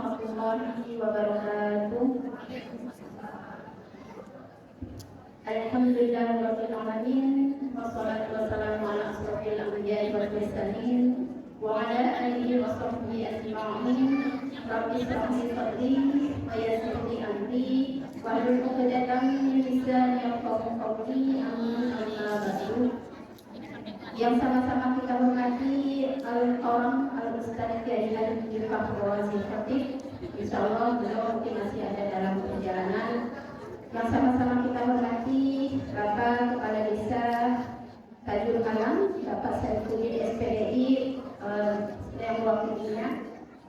warahmatullahi wabarakatuh. Alhamdulillahirabbil alamin wassalatu wassalamu ala asrofil anbiya'i wal mursalin wa ala alihi wa sahbihi ajma'in. Rabbi shrah li sadri wa yassir li amri wahlul 'uqdatam min lisani yafqahu qawli. Amin. Amma ba'du. Yang sama-sama kita hormati al-Qaram al-Ustaz Kiai Haji Fakhrazi Khatib, insyaallah beliau mungkin masih ada dalam perjalanan. Yang sama-sama kita hormati Bapak Kepala Desa Tajul Alam, Bapak Saifuddin SPDI yang mewakilinya.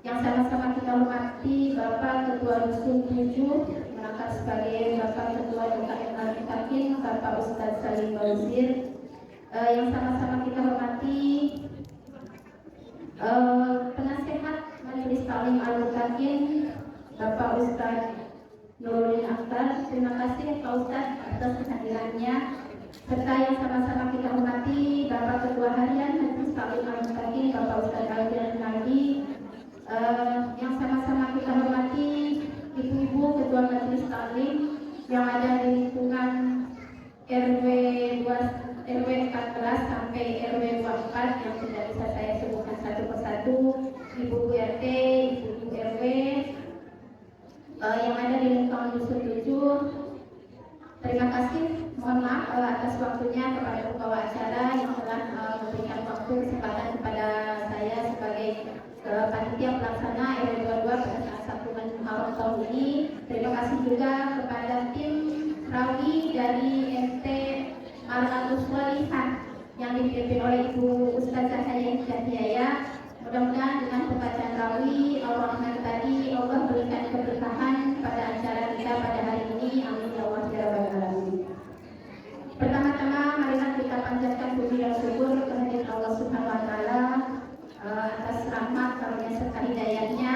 Yang sama-sama kita hormati Bapak Ketua Dusun 7 mengangkat sebagai Bapak Ketua DKM Al-Mutakin, Bapak Ustaz Salim Bauzir. Yang sama-sama kita hormati penasehat Majelis Taklim Al-Mutakin, Bapak Ustaz Nuruddin Akhtar. Terima kasih Pak Ustaz atas kehadirannya. Serta yang sama-sama kita hormati Bapak Ketua Harian Majelis Taklim Al-Mutakin, Bapak Ustaz Alfian Nadi. Yang sama-sama kita hormati Ibu-ibu Ketua Majelis Taklim yang ada di lingkungan RW 14 sampai RW 24 yang tidak bisa saya sebutkan satu persatu, Ibu RT, Ibu RW yang ada di lingkungan Dusun 7. Terima kasih, mohon maaf atas waktunya kepada pembawa acara yang telah memberikan waktu kesempatan kepada saya sebagai panitia pelaksana RW 22 pada saat 1 Muharram tahun ini. Terima kasih juga kepada tim Rawi dari MT Mar'atus Walihah yang dipimpin oleh Ibu Ustazah Hayyan Syahriaya. Mudah-mudahan dengan pembacaan Rawi Al-Rahman tadi Allah berikan keberkahan pada acara kita pada hari ini. Amin ya Allah ya rabbal alamin. Pertama-tama marilah kita panjatkan puji dan syukur kehadirat Allah Subhanahu wa taala atas rahmat karunia serta hidayahnya.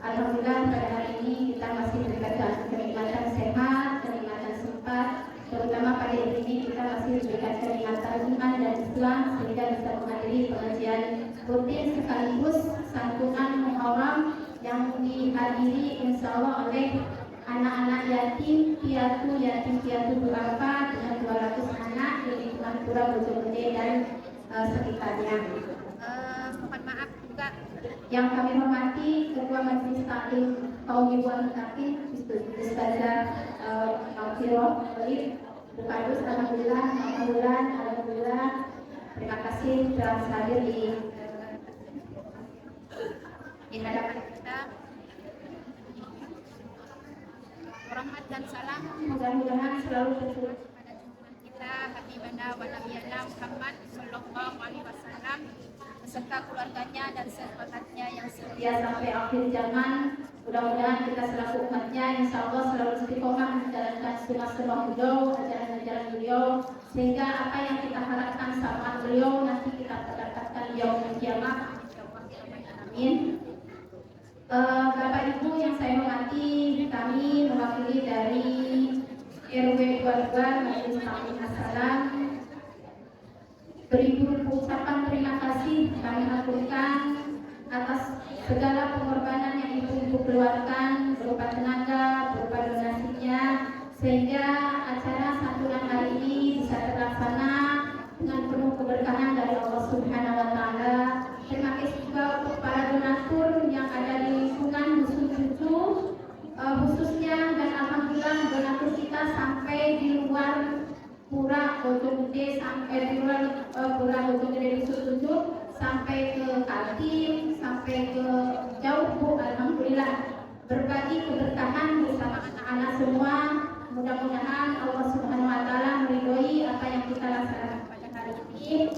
Alhamdulillah pada hari ini kita masih diberikan kenikmatan sehat, kenikmatan sempat. Terutama pada hari ini kita masih diberikan kenikmatan iman dan Islam sehingga bisa menghadiri pengajian rutin sekaligus santunan Muharram yang dihadiri insya Allah oleh anak-anak yatim piatu duafa dengan 200 anak di lingkungan Pura Bojonggede dan sekitarnya. Mohon maaf juga yang kami hormati Ketua Majelis Taklim kaum ibu al-mutakin Ustazah Alfiroh Bukadus. Alhamdulillah. Terima kasih telah hadir di hadapan kita. Rahmat dan salam mudah-mudahan selalu tercurah pada junjungan kita Habibana wa Nabiyana Muhammad sallallahu alaihi wasallam beserta keluarganya dan sahabatnya yang setia sampai akhir zaman. Mudah-mudahan kita selaku umatnya insya Allah selalu istiqomah menjalankan sunnah beliau, ajaran-ajaran beliau, sehingga apa yang kita harapkan sama beliau nanti kita dapatkan yaumul kiamah. Amin. Bapak Ibu yang saya hormati, kami mewakili dari RW 22 Majelis Taklim Assalam beribu ucapan terima kasih kami aturkan atas segala pengorbanan yang ibu-ibu keluarkan berupa tenaga, berupa donasinya, sehingga acara santunan hari ini bisa terlaksana dengan penuh keberkahan dari Allah Subhanahu wa taala. Terima kasih juga untuk para donatur yang ada di lingkungan Dusun 7 khususnya, dan alhamdulillah donatur kita sampai di luar Pura Bojonggede, sampai di luar Pura Bojonggede Dusun 7 sampai ke Kaltim, sampai ke jauh Bu. Alhamdulillah berbagi keberkahan bersama anak-anak semua. Mudah-mudahan Allah Subhanahu wa taala meridhoi apa yang kita laksanakan pada hari ini.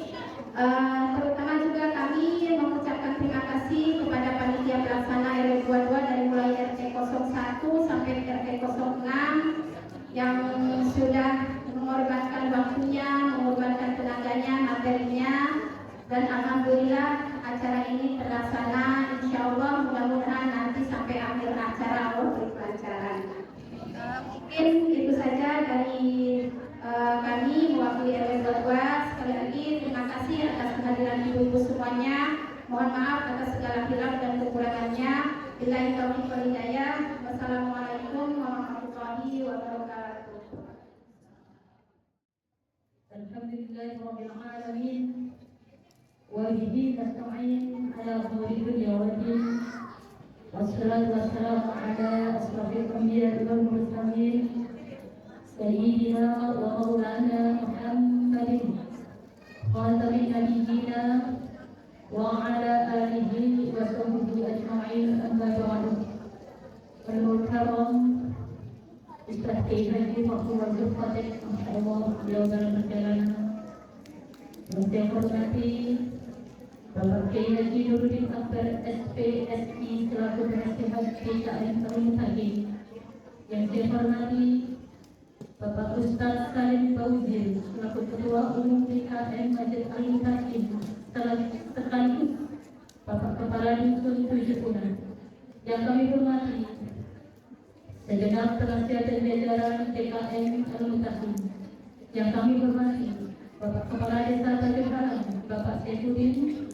Terutama juga kami mengucapkan terima kasih kepada panitia pelaksana RW 22 dari mulai RT 01 sampai RT 06 yang sudah mengorbankan waktunya, mengorbankan tenaganya, materinya, dan alhamdulillah acara ini terlaksana. Insya Allah mudah-mudahan nanti sampai akhir acara Allah beri kelancaran. Mungkin itu saja dari kami mewakili RW 22. Sekali lagi terima kasih atas kehadiran ibu-ibu semuanya. Mohon maaf atas segala hilaf dan kekurangannya. Billahi taufiq wal hidayah. Wassalamualaikum warahmatullahi wabarakatuh. Alhamdulillahirabbil alamin. Wa bihi nasta'in ala umuri dunya waddin. Wassalatu wassalamu ala asrofil anbiya'i wal mursalin sayyidina wa maulana Muhammadin khatamin nabiyyina wa ala alihi wa sahbihi ajma'in, amma ba'du. Al-Mukarram Ustaz Kiai Haji Mahfuz Al-Fatih, insyaallah beliau dalam perjalanan. Yang saya hormati Bapak Kiai Haji Nuruddin Akbar SPSI selaku penasihat PKM Al-Mutakin. Yang saya hormati Bapak Ustaz Salim Bauzil selaku Ketua Umum PKM Majelis Al-Mutakin, sekaligus Bapak Kepala Dusun Tujuh. Yang kami hormati segenap penasihat dan jajaran PKM Al-Mutakin. Yang kami hormati Bapak Kepala Desa Tanjung Halang, Bapak Saifuddin,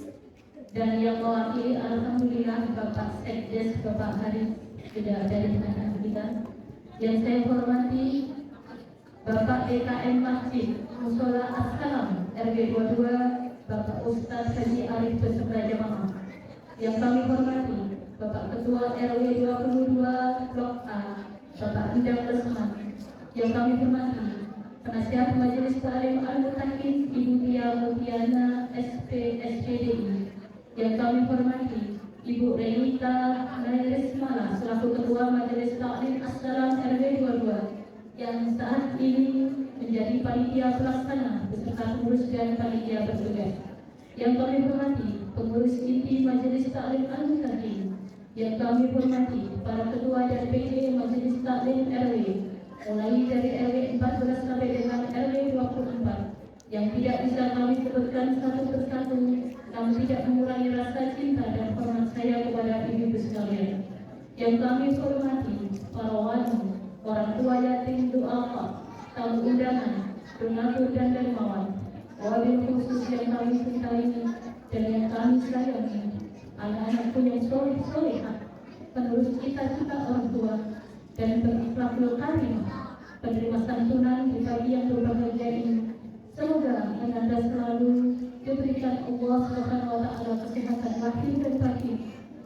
dan yang mewakili alhamdulillah Bapak Sekdes, Bapak Haris sudah ada di tengah kita. Yang saya hormati Bapak DKM Masjid Musola As-Salam RW 22, Bapak Ustaz Haji Arif beserta jamaah. Yang kami hormati Bapak Ketua RW 22 Blok A, Bapak Endang Lesman. Yang kami hormati Penasihat Majelis Ta'lim Al-Mutakin Ibu Tia Mutiana SPSCDI. Yang kami hormati Ibu Renita Nairismala selaku Ketua Majelis Ta'lim As-Salam RW 22 yang saat ini menjadi panitia pelaksana beserta pengurus dan panitia bertugas. Yang kami hormati pengurus inti Majelis Ta'lim Al-Mutakin. Yang kami hormati para ketua dan PJ Majelis Ta'lim RW mulai dari RW 14 sampai dengan RW 24 yang tidak bisa kami sebutkan satu persatu, namun tidak mengurangi rasa cinta dan hormat saya kepada ibu-ibu sekalian. Yang kami hormati para wali, orang tua yatim duafa, tamu undangan, donatur dan dermawan, wabil khusus yang kami cintai dan yang kami sayangi, anak-anakku yang soleh-solehah, penerus cita-cita orang tua dan berakhlakul karim, penerima santunan di pagi yang berbahagia ini. Semoga Anda selalu diberikan Allah Subhanahu wa taala kesehatan lahir dan batin,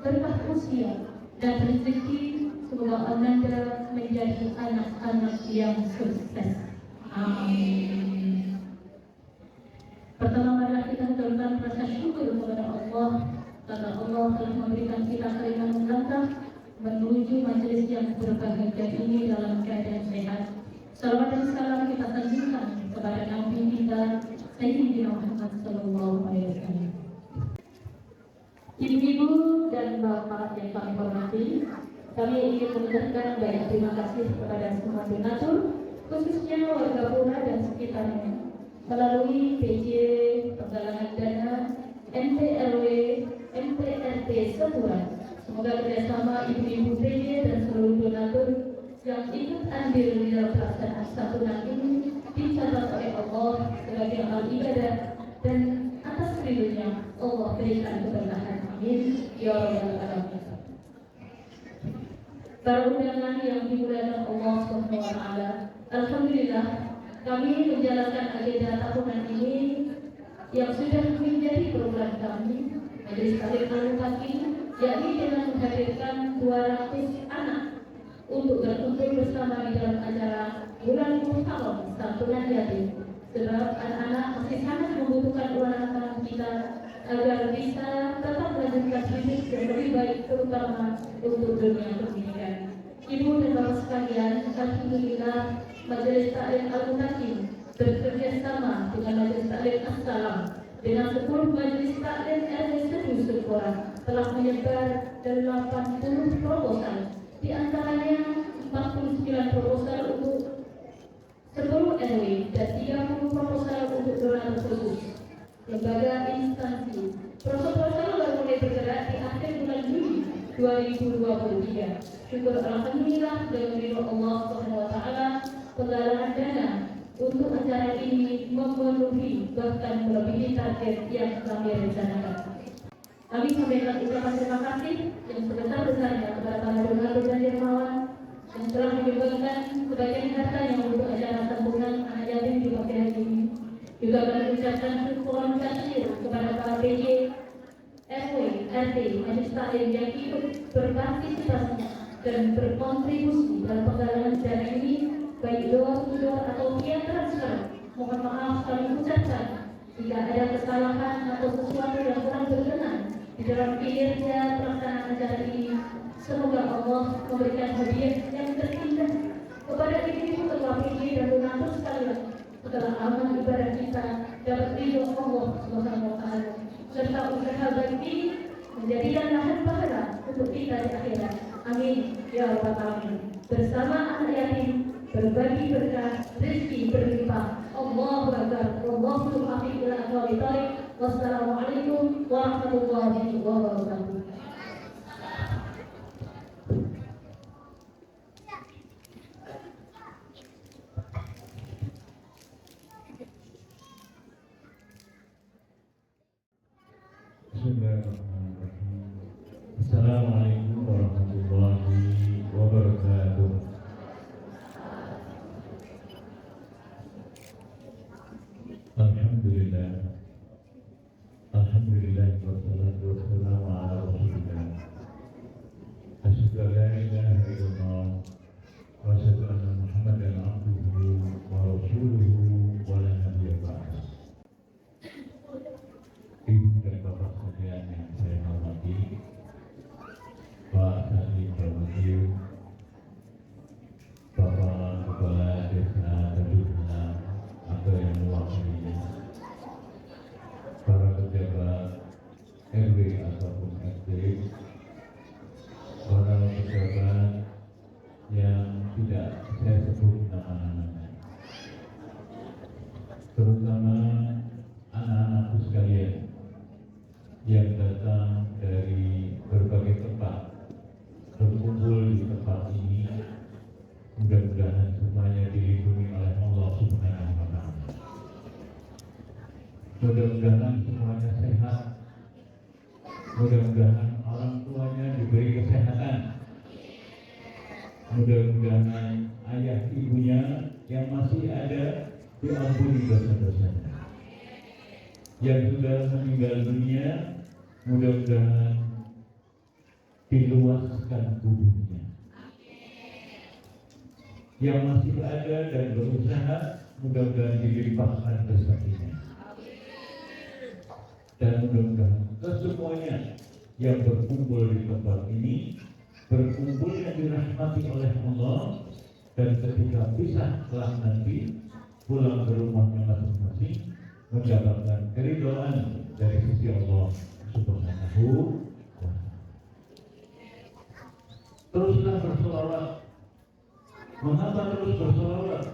berkah usia dan rezeki. Semoga Anda menjadi anak-anak yang sukses. Amin. Pertama marilah kita mengucapkan rasa syukur kepada Allah karena Allah telah memberikan kita keringanan langkah menuju majelis yang berbahagia ini dalam keadaan sehat. Salawat dan salam kita sanjungkan kepada Nabi kita Sayyidina Muhammad sallallahu alaihi wasallam. Ibu-ibu dan bapak yang kami hormati, kami ingin mengucapkan banyak terima kasih kepada semua donatur, khususnya warga Pura dan sekitarnya, melalui PJ, penggalangan dana, MTRW, MTRT Sepura. Semoga kerjasama ibu-ibu PJ dan seluruh donatur yang ikut andil di dalam pelaksanaan santunan ini dicatat oleh Allah sebagai amal ibadah dan atas ridhonya Allah berikan keberkahan. Amin ya rabbal alamin. Para undangan yang dimuliakan Allah Subhanahu wa taala, alhamdulillah kami menjalankan agenda tahunan ini yang sudah menjadi program kami Majelis Ta'lim Al-Mutakin, yakni dengan menghadirkan 200 anak untuk berkumpul bersama di dalam acara Bulan Muharram Santunan Yatim. Sebab anak-anak masih sangat membutuhkan ulasan kita agar bisa tetap melanjutkan hidup yang lebih baik, terutama untuk dunia pendidikan. Ibu dan bapak sekalian, alhamdulillah Majelis Ta'lim Al-Mutakin bekerja sama dengan Majelis Ta'lim As-Salam dengan 10 Majelis Ta'lim RW Sepura telah menyebar 80 proposal. Di antaranya 49 proposal untuk 10 RW dan 30 proposal untuk donatur khusus. Lembaga instansi proposal baru mulai bergerak di akhir bulan Juli 2023. Syukur alhamdulillah dengan ridho Allah Subhanahu wa taala, penggalangan dana untuk acara ini memenuhi bahkan melebihi target yang kami rencanakan. Kami sampaikan ucapan terima kasih yang sebesar-besarnya kepada para donatur dan dermawan yang telah menyumbangkan sebagian hartanya untuk acara santunan anak yatim di pagi hari ini. Juga kami ucapkan syukur kasih kepada para PJ, RW, RT, Majelis Taklim yang ikut berpartisipasi dan berkontribusi dalam penggalangan dana ini, baik door to door atau via transfer. Mohon maaf kami ucapkan jika ada kesalahan atau sesuatu yang kurang berkenan di dalam kinerja pelaksanaan acara ini. Semoga Allah memberikan hadiah yang terindah kepada ibu ketua PJ dan donatur sekalian. Setelah amal ibadah kita dapat ridho Allah Subhanahu wa Ta'ala, serta usaha baik ini menjadikan lahan pahala untuk kita di akhirat. Amin ya rabbal alamin. Bersama anak yatim berbagi berkah, rezeki berlimpah. Allahu akbar. Wallahu muwaffiq ila aqwamit thoriq. Wassalamualaikum warahmatullahi wabarakatuh. Bismillahirrahmanirrahim. Assalamualaikum warahmatullahi wabarakatuh. Alhamdulillah. Alhamdulillah wassalatu wassalamu ala Rasulillah. Asyhadu an la ilaha illallah wa asyhadu anna Muhammadan abduhu wa rasuluhu wa la nabiyya ba'dahu. Ibu dan bapak sekalian yang saya hormati, Pak Salim Bawakil, Bapak Kepala Desa Tadulna atau yang mewakilinya, para pejabat RW ataupun RT, para pejabat yang tidak saya sebut nama-namanya, terutama anak-anakku sekalian yang datang dari berbagai tempat berkumpul di tempat ini. Mudah-mudahan semuanya dilindungi oleh Allah Subhanahu wa Ta'ala. Mudah-mudahan semuanya sehat. Mudah-mudahan orang tuanya diberi kesehatan. Mudah-mudahan ayah ibunya yang masih ada diampuni dosa-dosanya. Yang sudah meninggal dunia, mudah-mudahan diluaskan kuburnya. Yang masih ada dan berusaha, mudah-mudahan dilimpahkan rezekinya. Dan mudah-mudahan kesemuanya yang berkumpul di tempat ini, berkumpul yang dirahmati oleh Allah, dan ketika pisah kelak nanti pulang ke rumahnya masing-masing, mendapatkan keridhaan dari sisi Allah Subhanahu wa Ta'ala. Teruslah bersolawat. Mengapa terus bersolawat?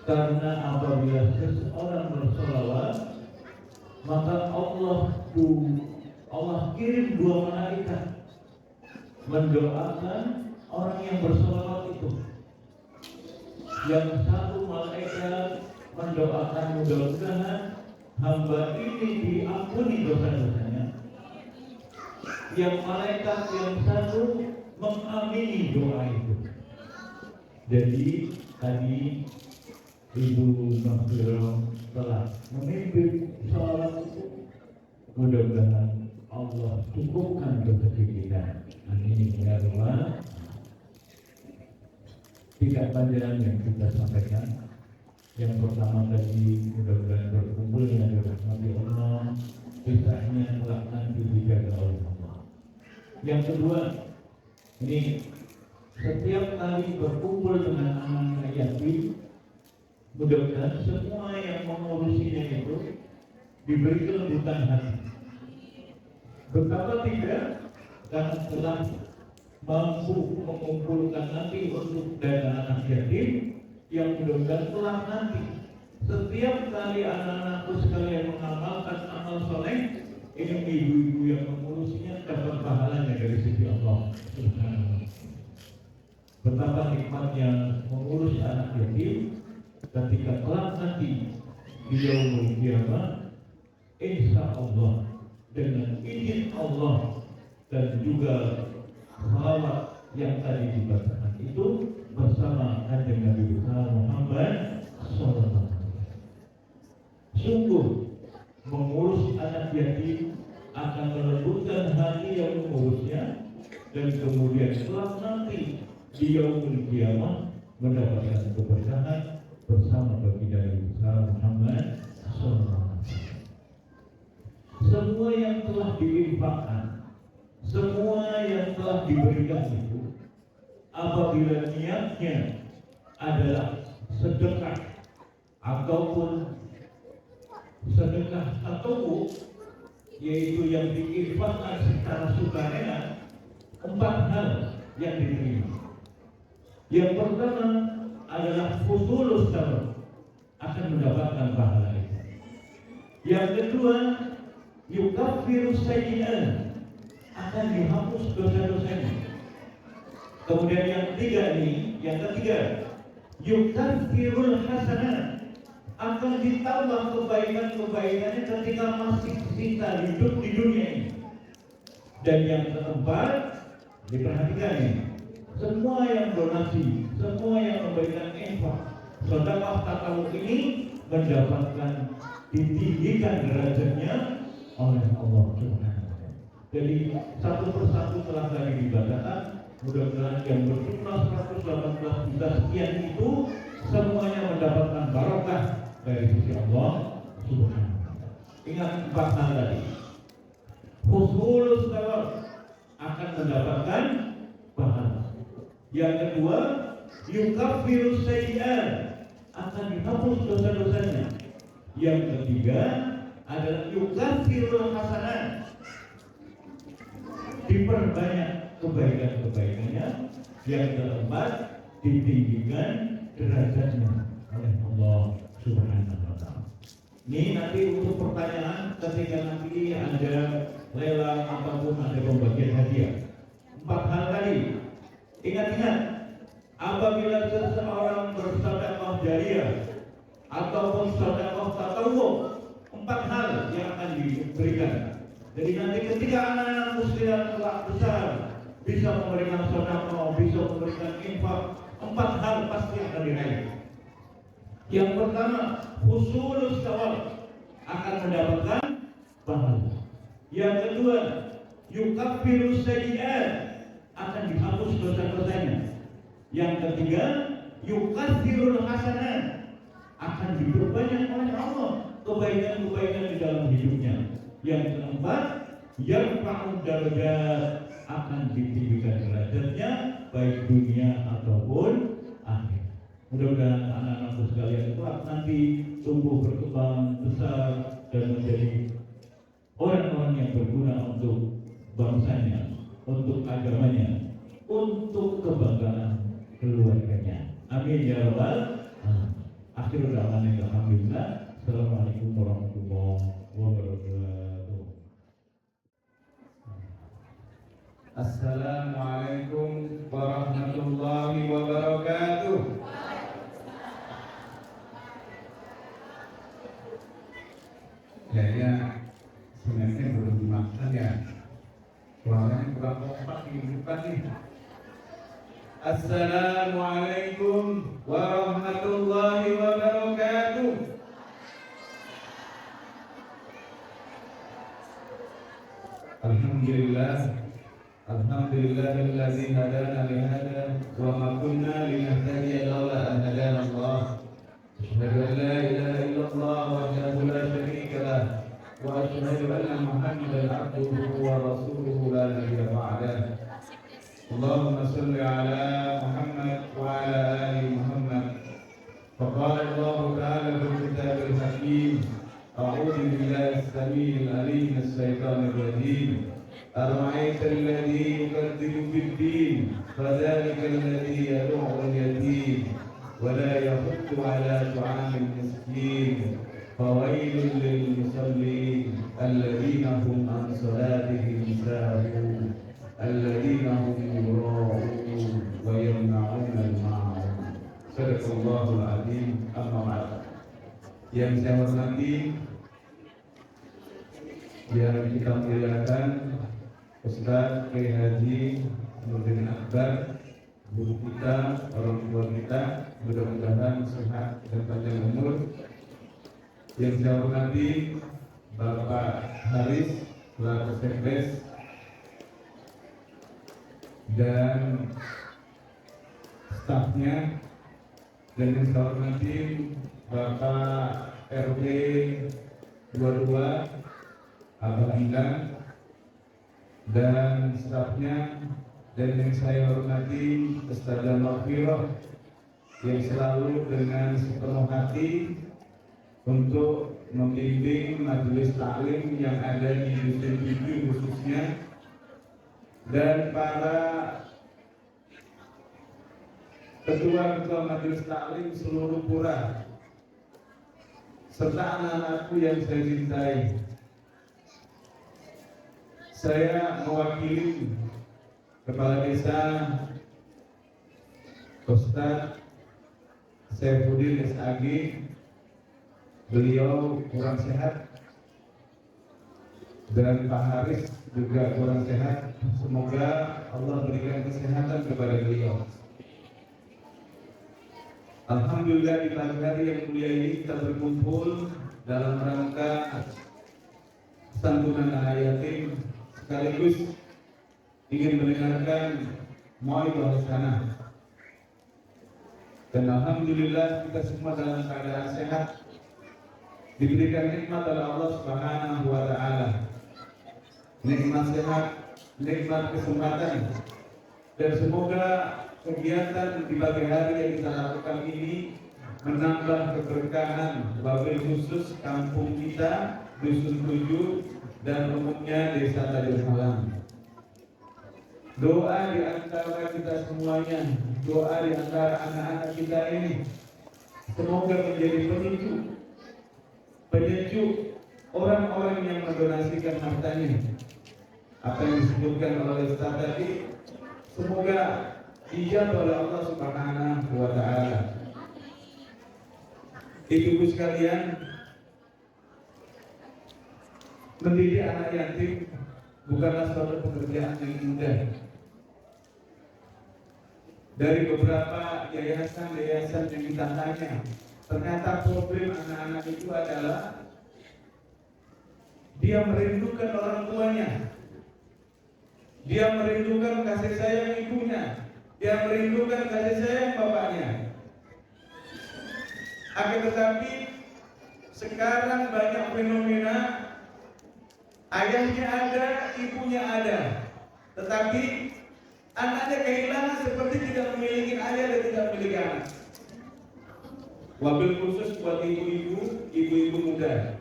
Karena apabila seseorang bersolawat, maka Allah kirim dua malaikat mendoakan orang yang bersolawat itu. Yang satu malaikat mendoakan mudah-mudahan hamba ini diampuni dosa-dosanya. Yang malaikat yang satu mengamini doa itu. Jadi tadi Ibu Mahfirah telah memimpin sholat itu. Mudah-mudahan Allah cukupkan rezeki kita. Amin ya Allah. Tiga pelajaran yang kita sampaikan. Yang pertama tadi, mudah-mudahan berkumpulnya dirahmati Allah, kisahnya kelak nanti dijaga oleh Allah. Yang kedua, ini setiap kali berkumpul dengan anak yatim, mudah-mudahan semua yang mengurusinya itu diberi kelembutan hati. Betapa tidak, karena telah mampu mengumpulkan nanti untuk dana anak yatim, yang mudah-mudahan telah nanti setiap kali anak-anakku sekalian mengamalkan amal soleh, ini ibu-ibu yang mengurusinya dapat pahalanya dari sisi Allah Subhanahu wa Ta'ala. Betapa nikmatnya mengurus anak yatim ketika kelak nanti di yaumul kiamat, insya Allah dengan izin Allah dan juga salawat yang tadi dibacakan itu bersama Kanjeng Nabi Muhammad SAW. Sungguh mengurus anak yatim akan melembutkan hati yang mengurusnya, dan kemudian kelak nanti di yaumul qiyamah mendapatkan keberkahan bersama baginda Nabi Muhammad SAW. Semua yang telah diinfakkan, semua yang telah diberikan itu, apabila niatnya adalah sedekah ataupun sedekah tatawwu, yaitu yang diinfakkan secara sukarela, 4 hal yang diterima. Yang pertama adalah fusulus sabr, akan mendapatkan pahala itu. Yang kedua, yukaffiru sayyi'at, akan dihapus dosa-dosanya. Kemudian yang ketiga, yukaffirul hasanat, akan ditambah kebaikan-kebaikannya ketika masih kita hidup di dunia ini. Dan yang keempat, diperhatikan ini, semua yang donasi, semua yang memberikan infak, sedekah tatawwu ini mendapatkan ditinggikan derajatnya oleh Allah Subhanahu. Jadi satu persatu telah tadi dibacakan. Mudah-mudahan yang berjumlah 118 juta sekian itu semuanya mendapatkan barokah dari sisi Allah Subhanahu. Ingat 4 hal tadi. Husnul sabr, akan mendapatkan pahala. Yang kedua, yukaffiru sayyi'at, akan dihapus dosa-dosanya. Yang ketiga adalah yukaffirul hasanat, diperbanyak kebaikan-kebaikannya. Yang keempat, ditinggikan derajatnya oleh Allah Subhanahu wa ta'ala. Ini nanti untuk pertanyaan ketika nanti ada lelang ataupun ada pembagian hadiah. 4 hal tadi. Ingat-ingat, apabila seseorang bersedekah jariyah ataupun sedekah tatawwu, 4 hal yang akan diberikan. Jadi nanti ketika anak-anak muslimat kelak besar bisa memberikan sedekah, bisa memberikan infak, 4 hal pasti akan diraih. Yang pertama, husulus thawab, akan mendapatkan pahala. Yang kedua, yukaffiru sayyi'at, akan dihapus dosa-dosanya. Yang ketiga, yukaffirul hasanat, akan diperbanyak oleh Allah kebaikan-kebaikan di dalam hidupnya. Yang keempat, yarfa'u darajat, akan ditinggikan derajatnya baik dunia ataupun akhir. Mudah-mudahan anak-anakku sekalian kelak nanti tumbuh berkembang besar dan menjadi orang-orang yang berguna untuk bangsanya, untuk agamanya, untuk kebanggaan keluarganya. Amin ya rabbal alamin. Akhirul da'wana alhamdulillah. Assalamualaikum warahmatullahi wabarakatuh. Assalamualaikum warahmatullahi wabarakatuh. Ya, sebenarnya belum dimakan ya. Suaranya kurang kompak di depan nih. Assalamualaikum warahmatullahi wabarakatuh. Alhamdulillahilladzi hadana li hadha wa ma kunna linahtadiya laula an hadana Allah. Asyhadu an la ilaha illallah wahdahu la syarika lah wa asyhadu anna Muhammadan abduhu wa rasuluhu la nabiyya ba'dah. Allahumma salli ala Muhammad wa ala ali Muhammad. Faqala Allah ta'ala fil kitabil hakim, a'udzu billahi as-sami'il 'alim minasyaitonir rajim. أرأيت الذي يكذب بالدين فذلك الذي يدعو اليتيم ولا يحض على طعام المسكين فويل للمصلين الذين هم عن صلاتهم ساهون الذين هم يراءون ويمنعون الماعون. صدق الله العظيم. Amma ba'd. Yang saya hormati yang kita muliakan, Ustaz Kiai Haji Nurdin Akbar, guru kita, orang tua kita, mudah-mudahan sehat dan panjang umur. Yang saya hormati Bapak Haris selaku Sekdes dan stafnya, dan yang saya hormati Bapak RW 22 Abah Indang dan stafnya, dan yang saya hormati Ustazah Maghfirah yang selalu dengan sepenuh hati untuk membimbing majelis taklim yang ada di Dusun 7 khususnya, dan para ketua-ketua majelis taklim seluruh pura, serta anak-anakku yang saya cintai. Saya mewakili Kepala Desa Ustaz Saifuddin SAG. Beliau kurang sehat dan Pak Haris juga kurang sehat. Semoga Allah berikan kesehatan kepada beliau. Alhamdulillah, di pagi hari yang mulia ini kita berkumpul dalam rangka santunan anak yatim, sekaligus ingin mendengarkan mau'izah hasanah. Dan alhamdulillah kita semua dalam keadaan sehat, diberikan nikmat oleh Allah Subhanahu wa taala. Nikmat sehat, nikmat kesempatan. Dan semoga kegiatan di pagi hari yang kita lakukan ini menambah keberkahan wabil khusus kampung kita, Dusun 7 dan umumnya Desa Tajur Malang. Doa di antara kita semuanya, doa di antara anak-anak kita ini, semoga menjadi penyejuk orang-orang yang mendonasikan hartanya. Apa yang disebutkan oleh Ustaz tadi, semoga dijawab oleh Allah Subhanahu wa taala. Ibu-ibu sekalian, mendidik anak yatim bukanlah suatu pekerjaan yang mudah. Dari beberapa yayasan yang kita tanya, ternyata problem anak-anak itu adalah dia merindukan orang tuanya, dia merindukan kasih sayang ibunya, dia merindukan kasih sayang bapaknya. Akan tetapi sekarang banyak fenomena ayahnya ada, ibunya ada, tetapi anaknya kehilangan seperti tidak memiliki ayah dan tidak memiliki anak. Wabil khusus buat ibu-ibu muda,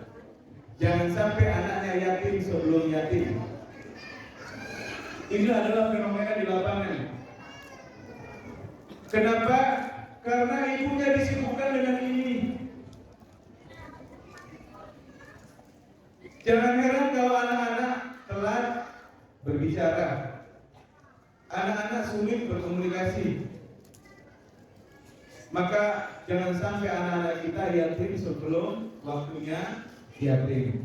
jangan sampai anaknya yatim sebelum yatim. Ini adalah fenomena di lapangan. Kenapa? Karena ibunya disibukkan dengan ini. Jangan heran kalau anak-anak telat berbicara, anak-anak sulit berkomunikasi. Maka jangan sampai anak-anak kita yatim sebelum waktunya yatim.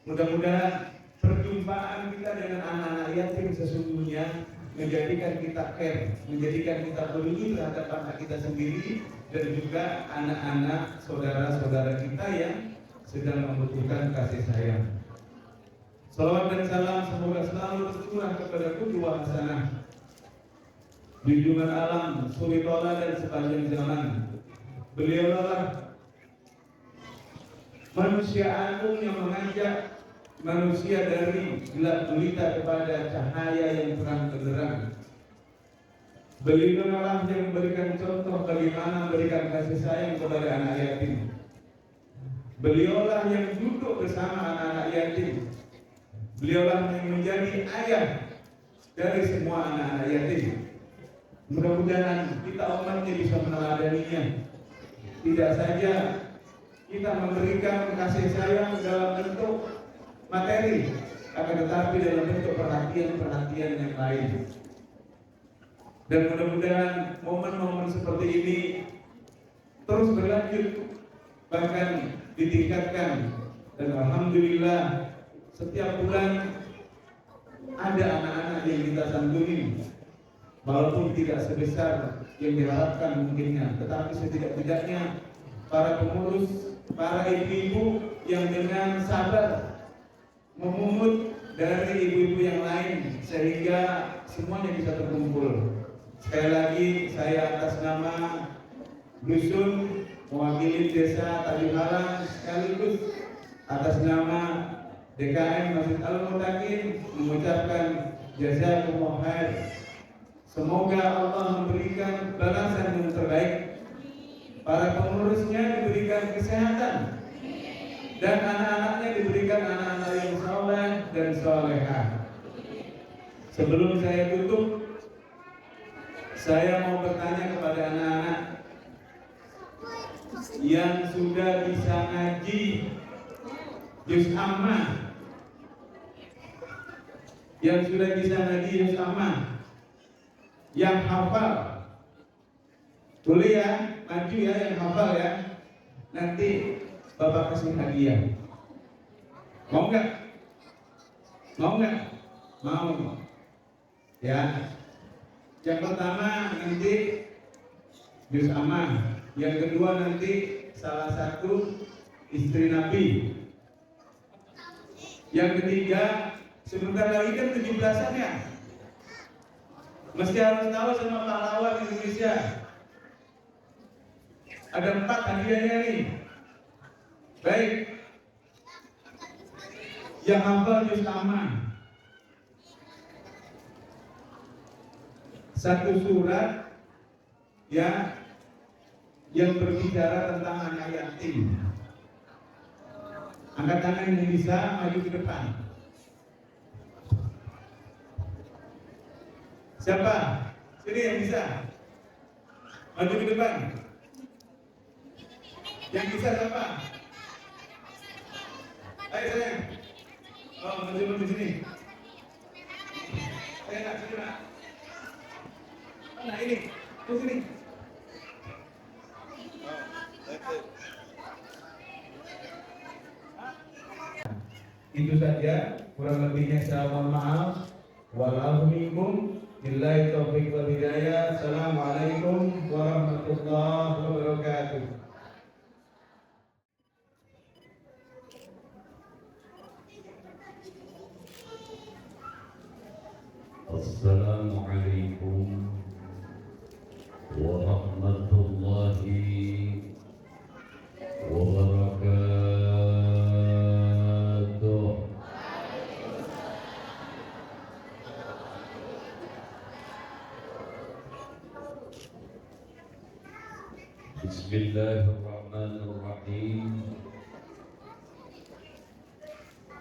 Mudah-mudahan perjumpaan kita dengan anak-anak yatim sesungguhnya menjadikan kita care, menjadikan kita peduli terhadap anak kita sendiri dan juga anak-anak saudara-saudara kita yang sedang membutuhkan kasih sayang. Salawat dan salam semoga selalu tercurah kepada qudwah hasanah, junjungan alam, suri tola dan sepanjang zaman. Beliaulah manusia agung yang mengajak manusia dari gelap gulita kepada cahaya yang terang benderang. Beliaulah yang memberikan contoh bagaimana memberikan kasih sayang kepada anak yatim. Beliaulah yang duduk bersama anak-anak yatim. Beliaulah yang menjadi ayah dari semua anak-anak yatim. Mudah-mudahan kita umatnya bisa meneladaninya. Tidak saja kita memberikan kasih sayang dalam bentuk materi, akan tetapi dalam bentuk perhatian-perhatian yang lain. Dan mudah-mudahan momen-momen seperti ini terus berlanjut, bahkan ditingkatkan. Dan alhamdulillah setiap bulan ada anak-anak yang kita santuni, walaupun tidak sebesar yang diharapkan mungkinnya, tetapi setidak-tidaknya para pengurus, para ibu-ibu yang dengan sabar memungut dari ibu-ibu yang lain sehingga semuanya bisa terkumpul. Sekali lagi saya atas nama dusun mewakili desa Talihalang sekaligus atas nama DKM Masjid Al-Mutakin mengucapkan jazakumullah khair. Semoga Allah memberikan balasan yang terbaik, para pengurusnya diberikan kesehatan, dan anak-anaknya diberikan anak-anak yang saleh dan salehah. Sebelum saya tutup, saya mau bertanya kepada anak-anak yang sudah bisa ngaji juz ammah, yang sudah bisa ngaji juz ammah, yang hafal, boleh ya, maju ya yang hafal ya. Nanti Bapak kasih hadiah. Mau nggak? Mau nggak? Mau. Ya. Yang pertama nanti juz ammah, yang kedua nanti salah satu istri Nabi, yang ketiga sebentar lagi kan 17-an ya. Mesti harus tahu sama pahlawan Indonesia. Ada 4 hadiahnya nih. Baik. Yang hafal juz ammah, 1 surat ya yang berbicara tentang anak yatim. Angkat tangan yang bisa maju ke depan. Siapa? Sini yang bisa. Maju ke depan. Yang bisa siapa? Ayo sayang. Oh, maju sini. Saya nak sini nak. Mana ini? Ke sini. Itu saja, kurang lebihnya saya mohon maaf. Wal minkum. Billahi taufiq wal hidayah. Assalamualaikum warahmatullahi wabarakatuh. Assalamualaikum warahmatullahi wabarakatuh. Bismillahirrahmanirrahim.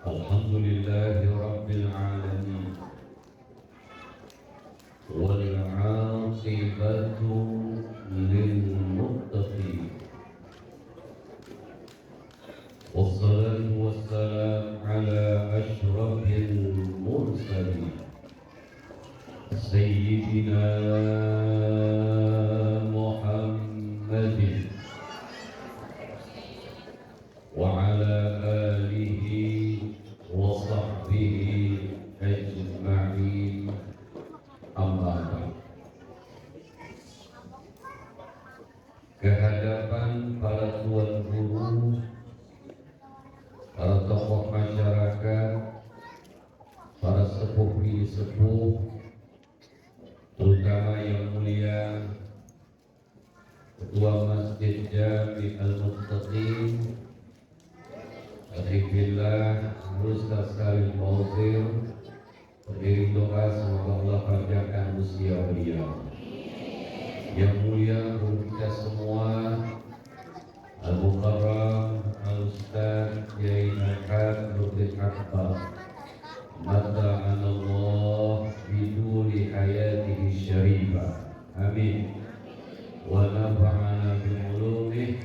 Alhamdulillahi rabbil alamin. Wal 'aqibatu lil muttaqin. Wassalatu wassalamu ala asyrafil mursalin Sayyidina Muhammadin wa ala alihi wa sahbihi ajma'in. Amma ba'd. Kehadapan para tuan guru, para tokoh masyarakat, para sepuh-sepuh, terutama yang mulia Ketua Masjid Jami Al-Muttaqin, Alhamdulillah, Ustaz Salim Mauzir, beriring doa semoga Allah panjangkan usia beliau. Yang mulia guru kita semua, Al-Mukarram, Al-Ustaz Kiai Ahmad Nurdin Akbar, mata'anallah biduli hayatihi syarifah. Amin. Wa nafa'ana bi'ulumih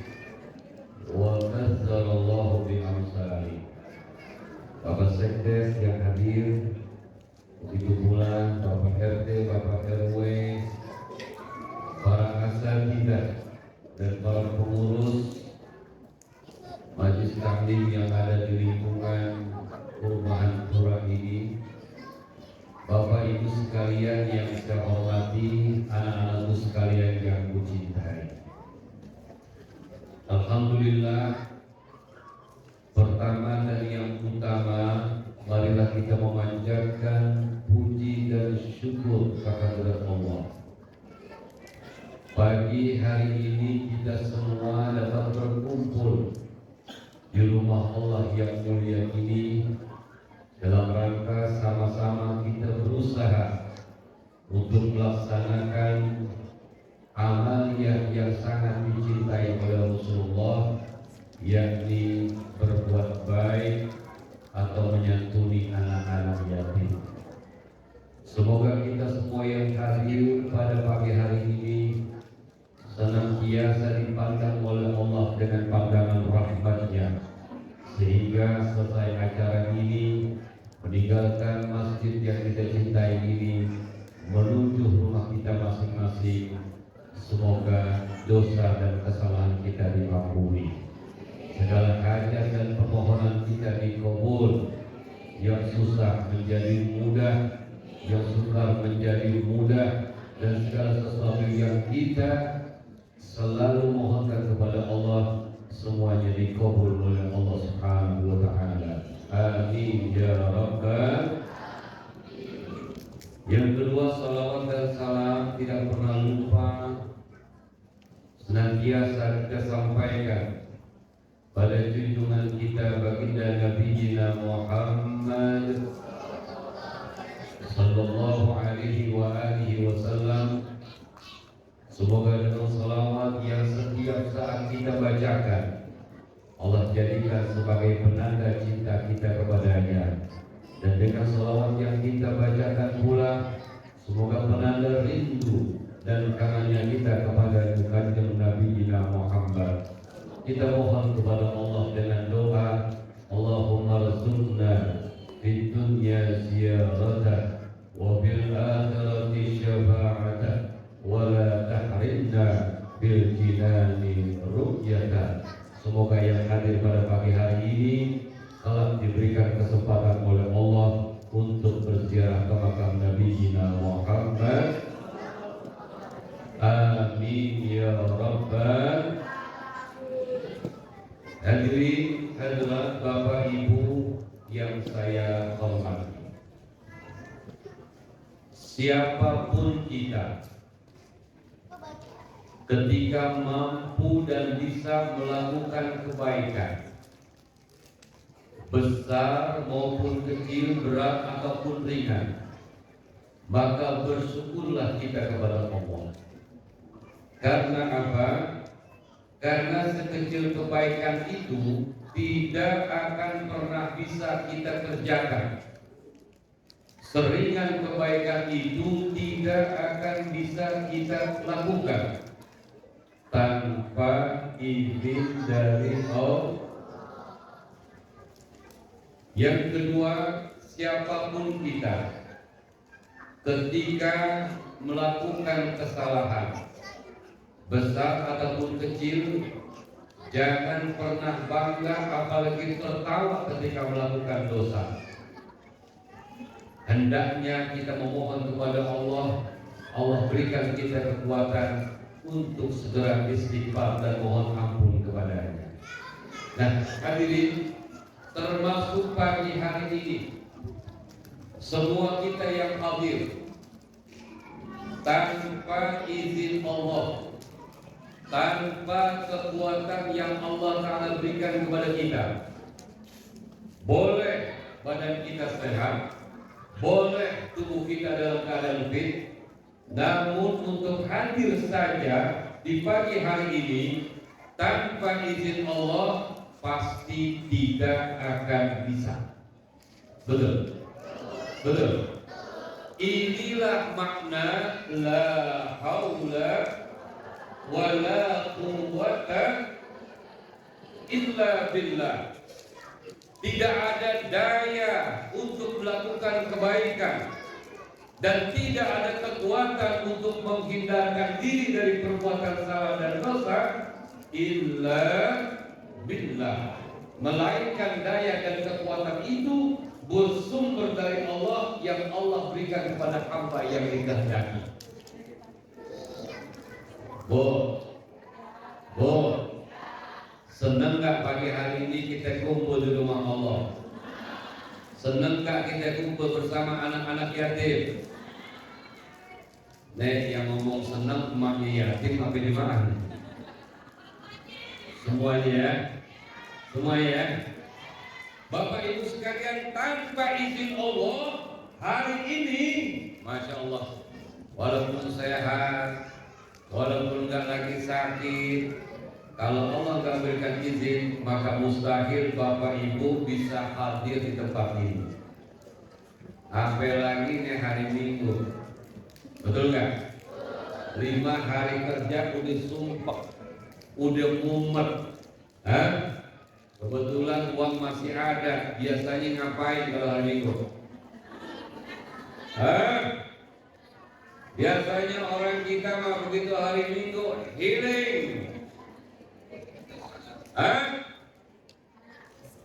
wa kazzarallahu bi'amsalih. Bapak Sekdes yang hadir, begitu pula Bapak RT, Bapak RW, para asatidzah dan para pengurus majelis taklim yang ada di lingkungan perumahan di rumah Allah yang mulia ini dalam rangka sama-sama kita berusaha untuk melaksanakan amaliyah yang sangat dicintai oleh Rasulullah, yakni berbuat baik atau menyantuni anak-anak yatim. Semoga kita semua yang hadir pada pagi hari ini senantiasa dipandang oleh Allah dengan pandangan rahmat-Nya, sehingga selesai acara ini meninggalkan masjid yang kita cintai ini menuju rumah kita masing-masing. Semoga dosa dan kesalahan kita diampuni, segala hajat dan permohonan kita dikabul, yang susah menjadi mudah, yang sukar menjadi mudah, dan segala sesuatu yang kita selalu mohonkan kepada Allah semuanya dikabul oleh Allah Subhanahu wa taala. Amin ya rabbal. Yang kedua, salawat dan salam tidak pernah lupa senantiasa kita sampaikan pada junjungan kita baginda Nabi Muhammad sallallahu alaihi wa alihi wasallam. Semoga dengan salawat yang setiap saat kita bacakan Allah jadikan sebagai penanda cinta kita kepadanya, dan dengan salawat yang kita bacakan pula semoga penanda rindu dan kangennya kita kepada kanjeng Nabi Muhammad. Kita mohon kepada Allah dengan doa, Allahumma rzuqna fid dunya ziyaratan wa bil akhirati syafa'atan wa la tahrimna bil jinani ru'yatan. Semoga yang hadir pada pagi hari ini telah diberikan kesempatan oleh Allah untuk berziarah ke makam Nabi Muhammad. Amin ya rabbal. Hadirin hadirat Bapak Ibu yang saya hormati, siapapun kita, ketika mampu dan bisa melakukan kebaikan, besar maupun kecil, berat ataupun ringan, maka bersyukurlah kita kepada Allah. Karena apa? Karena sekecil kebaikan itu tidak akan pernah bisa kita kerjakan. Seringan kebaikan itu tidak akan bisa kita lakukan tanpa izin dari Allah. Yang kedua, siapapun kita, ketika melakukan kesalahan besar ataupun kecil, jangan pernah bangga apalagi tertawa ketika melakukan dosa. Hendaknya kita memohon kepada Allah, Allah berikan kita kekuatan untuk segera istighfar dan mohon ampun kepadanya. Nah, hadirin, termasuk pagi hari ini, semua kita yang hadir tanpa izin Allah, tanpa kekuatan yang Allah Ta'ala berikan kepada kita, boleh badan kita sehat, boleh tubuh kita dalam keadaan fit, namun untuk hadir saja di pagi hari ini tanpa izin Allah pasti tidak akan bisa. Betul? Betul? Inilah makna la haula wala quwwata illa billah. Tidak ada daya untuk melakukan kebaikan dan tidak ada kekuatan untuk menghindarkan diri dari perbuatan salah dan dosa illa billah, melainkan daya dan kekuatan itu bersumber dari Allah yang Allah berikan kepada hamba yang dikehendaki. Senang gak pagi hari ini kita kumpul di rumah Allah? Senang gak kita kumpul bersama anak-anak yatim? Nek yang ngomong senang emaknya yatim apa di mana? Semuanya ya. Semua ya. Bapak Ibu sekalian, tanpa izin Allah hari ini, Masya Allah, walaupun sehat, walaupun nggak lagi sakit, kalau Allah nggak berikan izin, maka mustahil Bapak Ibu bisa hadir di tempat ini. Apalagi nih hari Minggu, betul nggak? 5 hari kerja udah sumpah, udah mumet, kebetulan uang masih ada. Biasanya ngapain kalau hari Minggu? Biasanya orang kita mah begitu hari Minggu healing.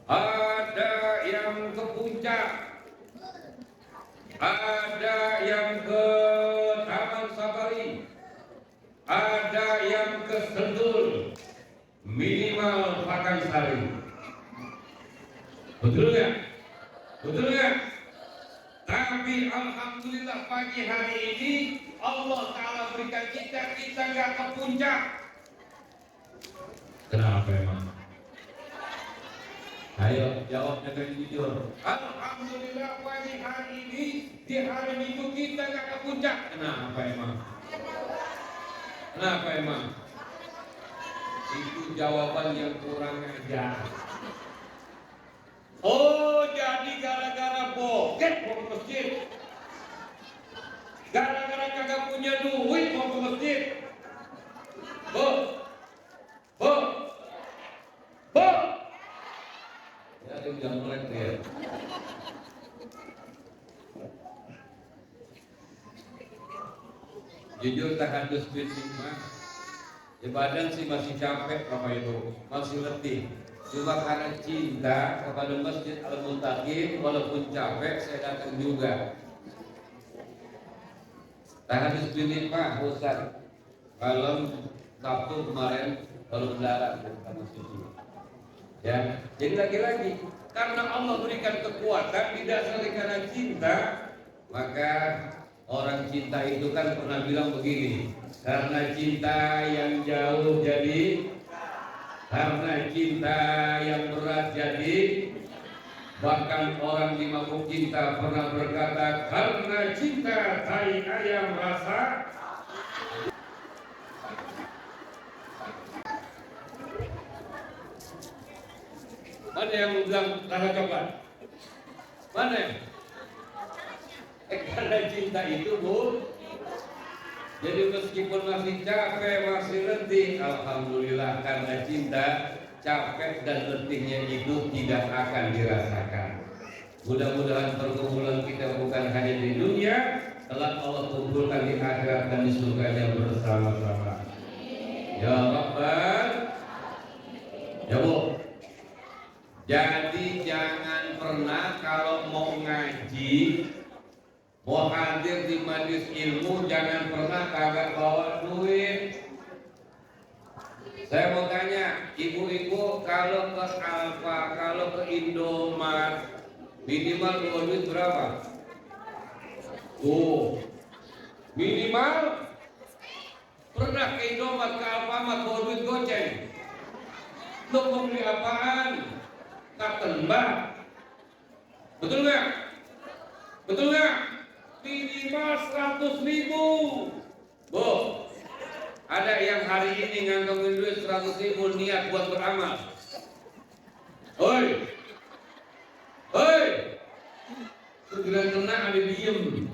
Ada yang ke puncak, ada yang ke Taman Safari, ada yang ke Sentul, minimal Pakansari. Betul nggak? Betul nggak? Tapi alhamdulillah pagi hari ini Allah Ta'ala berikan kita nggak ke puncak. Kenapa emang? Ayo jawab dengan jujur. Alhamdulillah pagi hari ini di hari Minggu kita nggak ke puncak. Kenapa emang? Kenapa emang? Itu jawaban yang kurang ajar. Oh, jadi gara-gara bokeh mau ke masjid, gara-gara kagak punya duit mau ke masjid. Bu, ya dia udah mulai ya. Jujur tahadus bismillah, ya badan sih masih capek Bapak Ibu, masih letih. Cuma karena cinta kepada Masjid Al-Muttaqin, walaupun capek saya datang juga. Tahadus ini Pak Ustaz, malam Sabtu kemarin baru mendarat di Tanah Suci. Ya, jadi lagi-lagi karena Allah berikan kekuatan didasari karena cinta, maka orang cinta itu kan pernah bilang begini, karena cinta yang jauh jadi, karena cinta yang berat jadi. Bahkan orang di mabuk cinta pernah berkata, karena cinta tai ayam rasa. Mana yang bilang rasa coklat? Mana? Karena cinta itu Bu. Jadi meskipun masih capek, masih letih, alhamdulillah karena cinta, capek dan letihnya itu tidak akan dirasakan. Mudah-mudahan pergumulan kita bukan hanya di dunia, kelak Allah kumpulkan di akhirat dan di surganya bersama-sama. Ya Rabbal, ya Bu. Jadi jangan pernah kalau mau ngaji, mau hadir di majelis ilmu, jangan pernah kagak bawa duit. Saya mau tanya, ibu-ibu kalau ke Alfa, kalau ke Indomaret, minimal bawa duit berapa? Minimal. Pernah ke Indomaret, ke Alfamart bawa duit goceng? Lo mau beli apaan? Kapten Mbak. Betul nggak? Betul nggak? Minimal 100.000. Bu, ada yang hari ini ngantongin duit 100.000 niat buat beramal. Hoi, hoi, segera kena ada diem.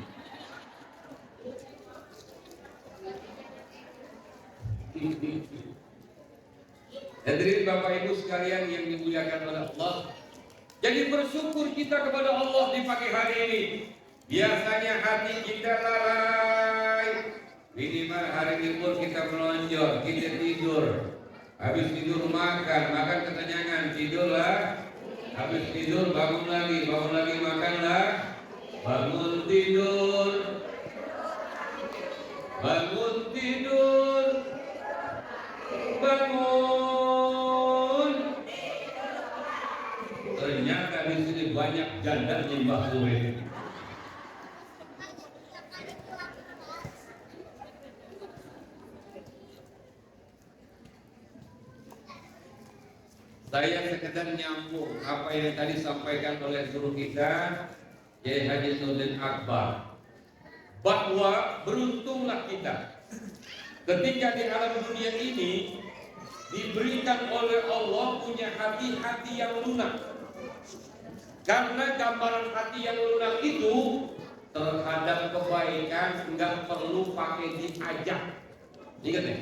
Hadirin Bapak Ibu sekalian yang dimuliakan oleh Allah. Jadi bersyukur kita kepada Allah di pagi hari ini. Biasanya hati kita lalai, minimal hari libur kita melonjor, kita tidur. Habis tidur makan kekenyangan, tidurlah. Habis tidur bangun lagi makanlah. Bangun tidur, bangun tidur, bangun. Ternyata di sini banyak janda nyembah kulit. Saya sekedar nyambung apa yang tadi disampaikan oleh guru kita Kiai Haji Nurdin Akbar, bahwa beruntunglah kita ketika di alam dunia ini diberikan oleh Allah punya hati-hati yang lunak. Karena gambaran hati yang lunak itu terhadap kebaikan nggak perlu pakai diajak. Ingat ya,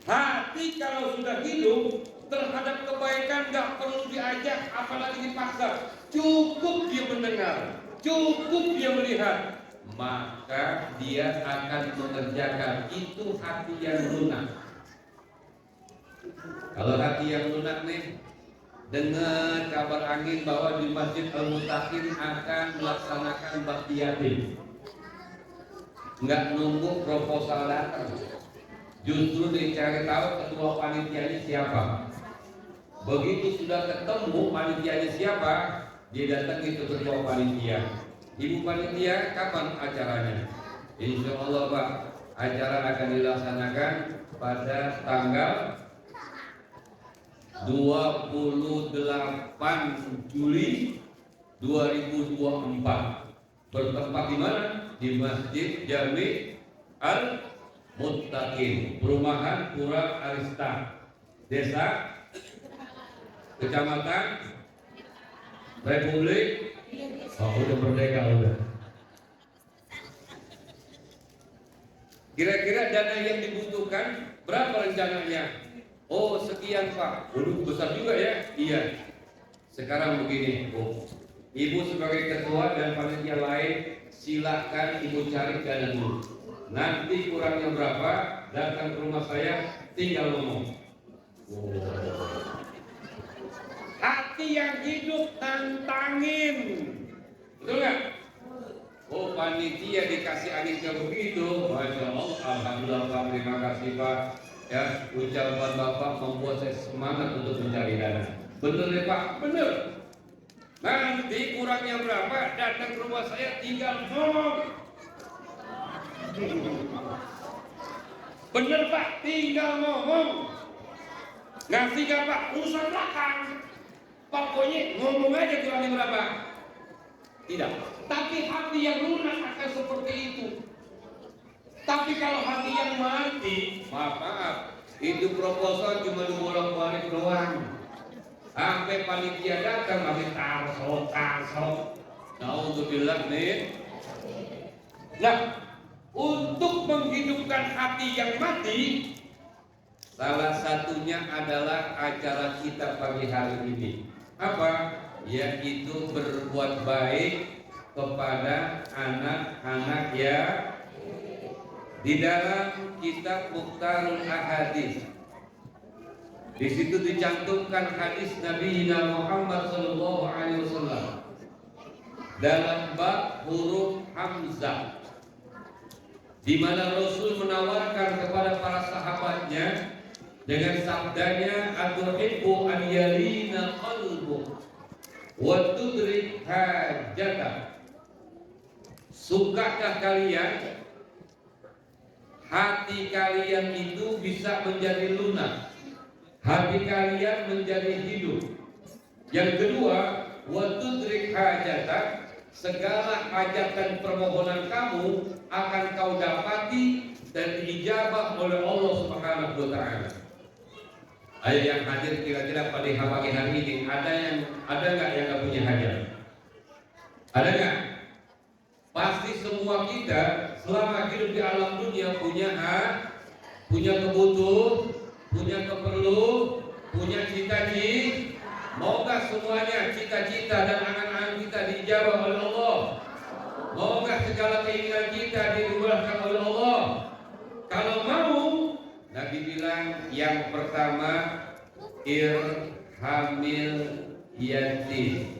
hati kalau sudah hidup terhadap kebaikan nggak perlu diajak, apalagi dipaksa. Cukup dia mendengar, cukup dia melihat, maka dia akan mengerjakan. Itu hati yang lunak. Kalau hati yang lunak nih, dengar kabar angin bahwa di Masjid Al-Mutakin akan melaksanakan bakti yatim, nggak nunggu proposal datang, justru dicari tahu ketua panitianya siapa. Begitu sudah ketemu panitianya siapa, dia datang ke ketua panitia. Ibu panitia, kapan acaranya? Insya Allah Pak, acara akan dilaksanakan pada tanggal 28 Juli 2024. Bertempat di mana? Di Masjid Jami Al-Muttaqin, Perumahan Pura Arista, Desa Kecamatan Republik udah merdeka udah. Kira-kira dana yang dibutuhkan berapa rencananya? Oh sekian Pak. Waduh besar juga ya. Iya. Sekarang begini Bu, Ibu sebagai ketua dan panitia lain silakan Ibu cari dana dulu. Nanti kurangnya berapa, datang ke rumah saya, tinggal ngomong. Hati yang hidup nantangin, betul nggak? Oh panitia dikasih angin kayak begitu, masya Allah, alhamdulillah Pak, terima kasih Pak. Ya ucapan Bapak membuat saya semangat untuk mencari dana. Bener ya Pak, bener. Nanti kurangnya berapa, datang ke rumah saya tinggal ngomong. Bener Pak, tinggal ngomong. Ngasih gak Pak, urusan belakang. Pokoknya ngomong aja kurangnya berapa. Tidak. Tapi hati yang lunak akan seperti itu. Tapi kalau hati yang mati, maaf, itu proposal cuma dibolak-balik doang. Sampai panitia datang masih tarsok. Naudzubillah nih. Nah, untuk menghidupkan hati yang mati, salah satunya adalah acara kita pagi hari ini. Apa? Yaitu berbuat baik kepada anak-anak ya. Di dalam kitab Mukhtarul Ahadits, di situ dicantumkan hadis Nabi Muhammad SAW dalam bab huruf Hamzah, di mana Rasul menawarkan kepada para sahabatnya dengan sabdanya, "Atuhibbu an yalina qalbu wa tudrik hajata." Sukakah kalian hati kalian itu bisa menjadi lunak, hati kalian menjadi hidup? Yang kedua, wa tudrik hajata, segala hajat dan permohonan kamu akan kau dapati dan diijabah oleh Allah Subhanahu wa taala. Ayo yang hadir kira-kira pada pagi hari ini ada nggak yang nggak punya hajat? Ada nggak? Pasti semua kita selama hidup di alam dunia punya kebutuhan, punya keperluan, punya cita-cita. Maukah semuanya cita-cita dan angan-angan kita dijawab oleh Allah? Maukah segala keinginan kita diubahkan oleh Allah? Kalau mau, Nabi bilang yang pertama, irhamil yatim.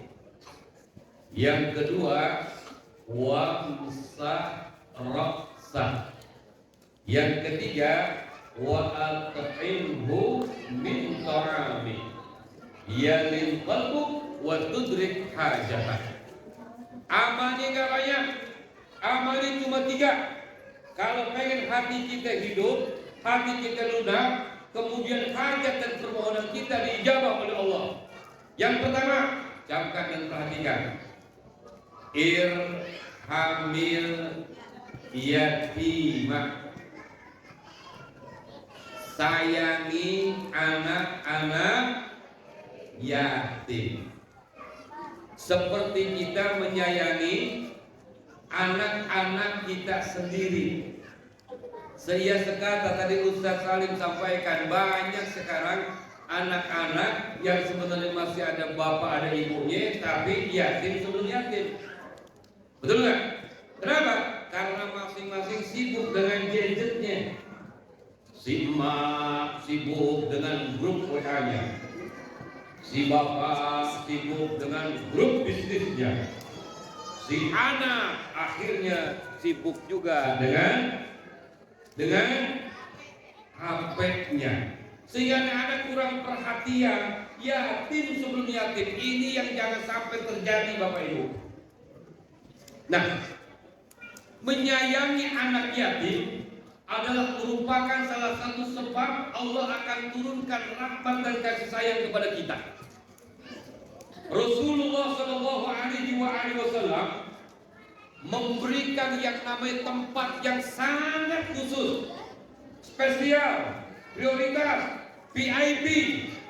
Yang kedua, wamsah raksah. Yang ketiga, wa at'imhu min ta'ami yalil qalbu wa tudrik hajatah. Amalnya gak banyak, amalnya cuma 3. Kalau pengen hati kita hidup, hati kita lunak, kemudian hajat dan permohonan kita diijabah oleh Allah. Yang pertama, camkan dan perhatikan. Irhamil yatimah. Sayangi anak-anak yatim seperti kita menyayangi anak-anak kita sendiri. Saya sekata tadi Ustaz Salim sampaikan, banyak sekarang anak-anak yang sebenarnya masih ada bapak ada ibunya tapi yatim sebelum yatim. Betul nggak? Kenapa? Karena masing-masing sibuk dengan gadgetnya. Si emak sibuk dengan grup WA-nya, si bapak sibuk dengan grup bisnisnya, si anak akhirnya sibuk juga dengan HP-nya, sehingga anak kurang perhatian. Yatim sebelum yatim, ini yang jangan sampai terjadi Bapak Ibu. Nah, menyayangi anak yatim adalah merupakan salah satu sebab Allah akan turunkan rahmat dan kasih sayang kepada kita. Rasulullah Shallallahu Alaihi Wasallam memberikan yang namanya tempat yang sangat khusus, spesial, prioritas, VIP.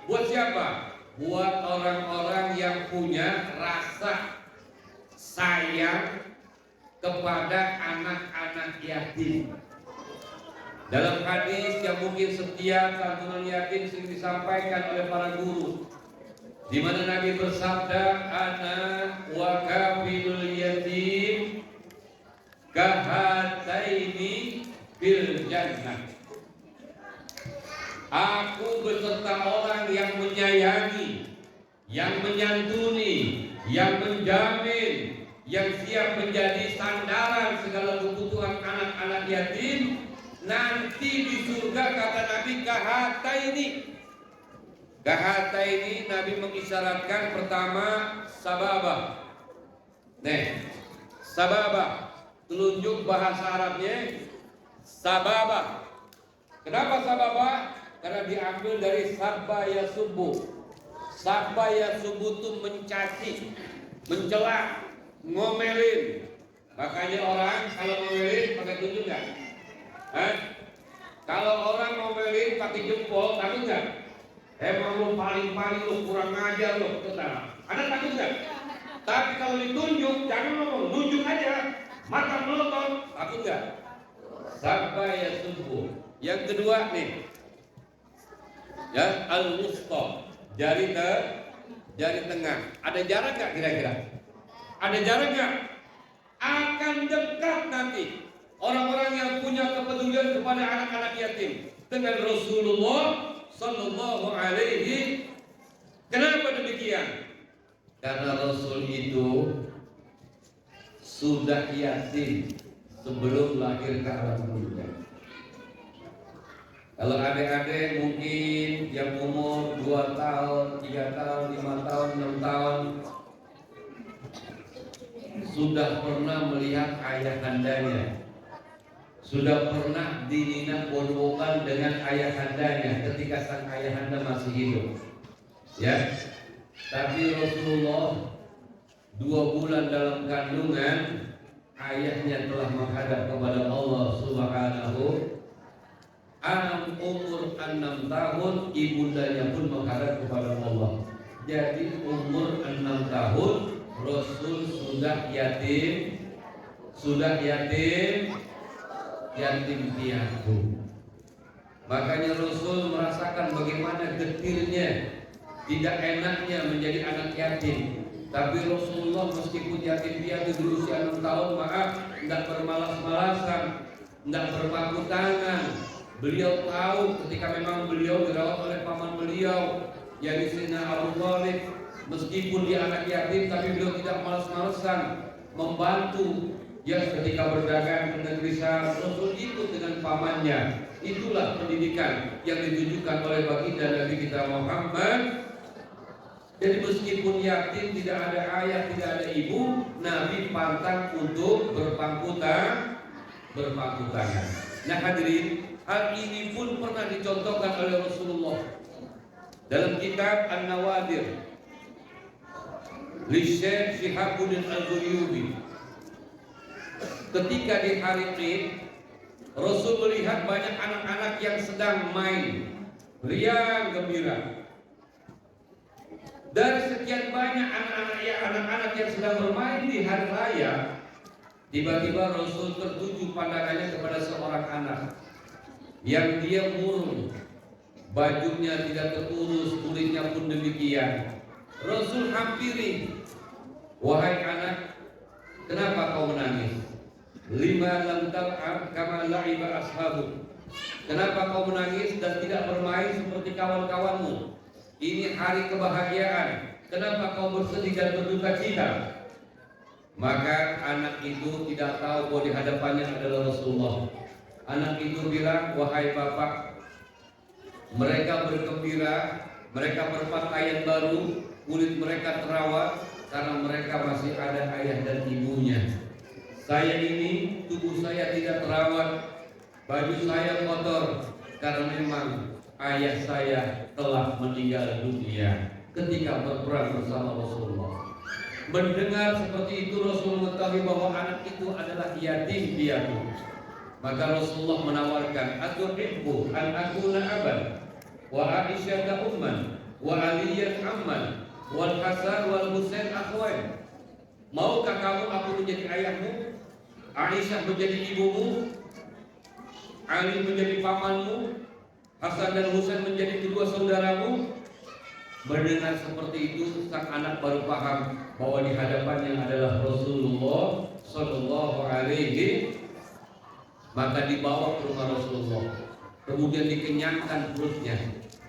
Buat siapa? Buat orang-orang yang punya rasa sayang kepada anak-anak yatim. Dalam hadis yang mungkin setiap santunan yatim sering disampaikan oleh para guru, di mana Nabi bersabda, "Ana wa kafilul yatim kahataini fil jannah." Aku beserta orang yang menyayangi, yang menyantuni, yang menjamin, yang siap menjadi sandaran segala kebutuhan anak-anak yatim. Nanti di surga kata Nabi kahata ini. Kahata ini Nabi mengisyaratkan pertama sababah. Sababah. Telunjuk bahasa Arabnya sababah. Kenapa sababah? Karena diambil dari sabba ya subuh. Sabba ya subuh itu mencaci, mencela, ngomelin. Makanya orang kalau ngomelin pakai tunjuk nggak? Kalau orang ngomelin pakai jempol, takut nggak? Emang lu paling-paling lu kurang ajar lu, ada takut nggak? Tapi kalau ditunjuk, jangan ngomong, nunjuk aja, mata melotot, takut nggak? Sampai ya subuh. Yang kedua nih, ya al-wusta, jari tengah. Ada jarak nggak kira-kira? Ada jarak nggak? Akan dekat nanti orang-orang yang punya kepedulian kepada anak-anak yatim dengan Rasulullah Sallallahu Alaihi. Kenapa demikian? Karena Rasul itu sudah yatim sebelum lahir ke alam dunia. Kalau adik-adik mungkin yang umur 2 tahun, 3 tahun, 5 tahun, 6 tahun sudah pernah melihat ayahandanya, sudah pernah dinina bonbokan dengan ayahandanya ketika sang ayahanda masih hidup, ya. Tapi Rasulullah 2 bulan dalam kandungan, ayahnya telah menghadap kepada Allah Subhanahu. Umur 6 tahun, ibundanya pun menghadap kepada Allah. Jadi umur 6 tahun Rasul sudah yatim piatu. Makanya Rasul merasakan bagaimana getirnya, tidak enaknya menjadi anak yatim. Tapi Rasulullah meskipun yatim piatu di usia 6 tahun, maaf, tidak bermalas-malasan, tidak berpangku tangan. Beliau tahu ketika memang beliau dirawat oleh paman beliau, yaitu Sayyidina Abu Thalib. Meskipun dia anak yatim, tapi beliau tidak malas-malasan membantu. Ya, ketika berdagang ke negeri Syam, Rasul ikut dengan pamannya. Itulah pendidikan yang ditujukan oleh baginda Nabi kita Muhammad. Jadi meskipun yatim, tidak ada ayah, tidak ada ibu, Nabi pantang untuk berpangku tangan. Nah hadirin, Hal ini pun pernah dicontohkan oleh Rasulullah dalam kitab An-Nawadir li Syekh Shihabuddin Al-Ghuyubi. Ketika di hari Id, Rasul melihat banyak anak-anak yang sedang main riang gembira. Dari sekian banyak anak-anak yang sedang bermain di hari raya, tiba-tiba Rasul tertuju pandangannya kepada seorang anak yang dia murung, bajunya tidak terurus, kulitnya pun demikian. Rasul hampiri, "Wahai anak, kenapa kau menangis? Lima lam tal'ab kama la'iba ashabuk." Kenapa kau menangis dan tidak bermain seperti kawan-kawanmu? Ini hari kebahagiaan. Kenapa kau bersedih dan berduka cita? Maka anak itu tidak tahu bahwa di hadapannya adalah Rasulullah. Anak itu bilang, "Wahai bapak, mereka bergembira, mereka berpakaian baru, kulit mereka terawat karena mereka masih ada ayah dan ibunya. Saya ini, tubuh saya tidak terawat, baju saya kotor karena memang ayah saya telah meninggal dunia ketika berperang bersama Rasulullah." Mendengar seperti itu, Rasul mengetahui bahwa anak itu adalah yatim piatu. Maka Rasulullah menawarkan, "Atuhibbu an akuna aban wa Aisyah umman wa Aliyan amman wal Hasan wal Husain akhwan." Maukah kamu aku menjadi ayahmu, Aisyah menjadi ibumu, Ali menjadi pamanmu, Hasan dan Husain menjadi kedua saudaramu? Mendengar seperti itu, sang anak baru paham bahwa di hadapannya adalah Rasulullah Sallallahu Alaihi. Maka dibawa ke rumah Rasulullah, kemudian dikenyangkan perutnya,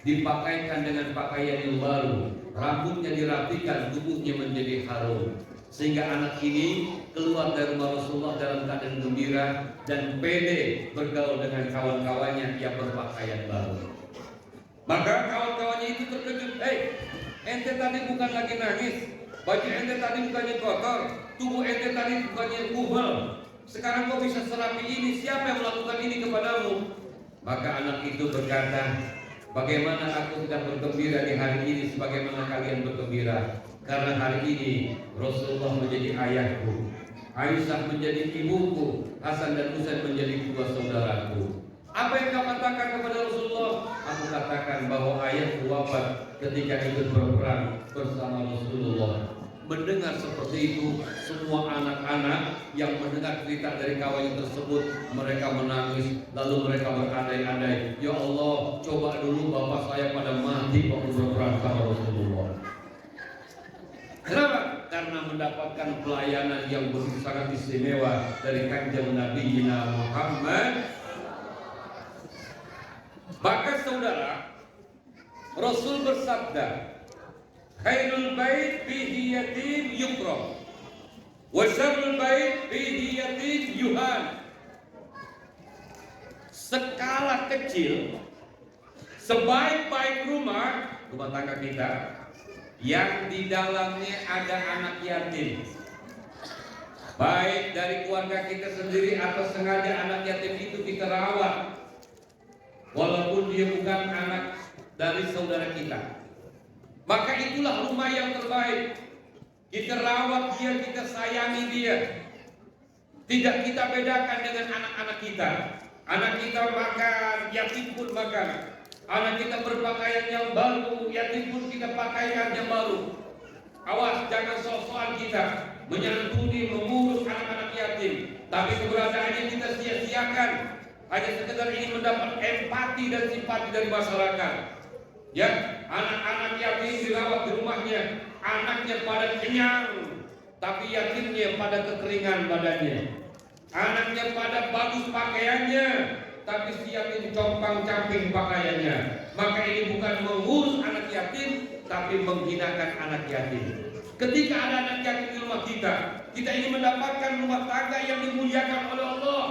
dipakaikan dengan pakaian yang baru, rambutnya dirapikan, tubuhnya menjadi harum, sehingga anak ini keluar dari rumah Rasulullah dalam keadaan gembira dan pede bergaul dengan kawan-kawannya yang berpakaian baru. Maka kawan-kawannya itu terkejut, "Hei, ente tadi bukan lagi nangis, baju ente tadi bukannya kotor, tubuh ente tadi bukannya kuhel. Sekarang kau bisa serapi ini, siapa yang melakukan ini kepadamu?" Maka anak itu berkata, "Bagaimana aku tidak bergembira di hari ini sebagaimana kalian bergembira? Karena hari ini Rasulullah menjadi ayahku, Aisyah menjadi ibuku, Hasan dan Husain menjadi kedua saudaraku. Apa yang kau katakan kepada Rasulullah?" "Aku katakan bahwa ayahku wafat ketika ikut berperang bersama Rasulullah." Mendengar seperti itu, semua anak-anak yang mendengar cerita dari kawannya tersebut, mereka menangis, lalu mereka berandai-andai, "Ya Allah, coba dulu bapak saya pada mati waktu berperang sama Rasulullah." Kenapa? Karena mendapatkan pelayanan yang begitu sangat istimewa dari kanjeng Nabi Muhammad. Bahkan saudara, Rasul bersabda, "Khairul bait fihi yatim yukram, wa syarrul bait fihi yatim yuhan." Skala kecil, sebaik-baik rumah tangga kita yang di dalamnya ada anak yatim, baik dari keluarga kita sendiri atau sengaja anak yatim itu kita rawat, walaupun dia bukan anak dari saudara kita, maka itulah rumah yang terbaik. Kita rawat dia, kita sayangi dia. Tidak kita bedakan dengan anak-anak kita. Anak kita makan, yatim pun makan. Anak kita berpakaian yang baru, yatim pun kita pakaian yang baru. Awas, jangan sok-sokan kita menyantuni, mengurus anak-anak yatim, tapi keberadaannya kita sia-siakan hanya sekedar ingin mendapat empati dan simpati dari masyarakat. Ya, anak-anak yatim dirawat di rumahnya, anaknya pada kenyang, tapi yatimnya pada kekeringan badannya. Anaknya pada bagus pakaiannya, tapi si yatim compang-camping pakaiannya. Maka ini bukan mengurus anak yatim, tapi menghinakan anak yatim. Ketika ada anak yatim di rumah kita ingin mendapatkan rumah tangga yang dimuliakan oleh Allah,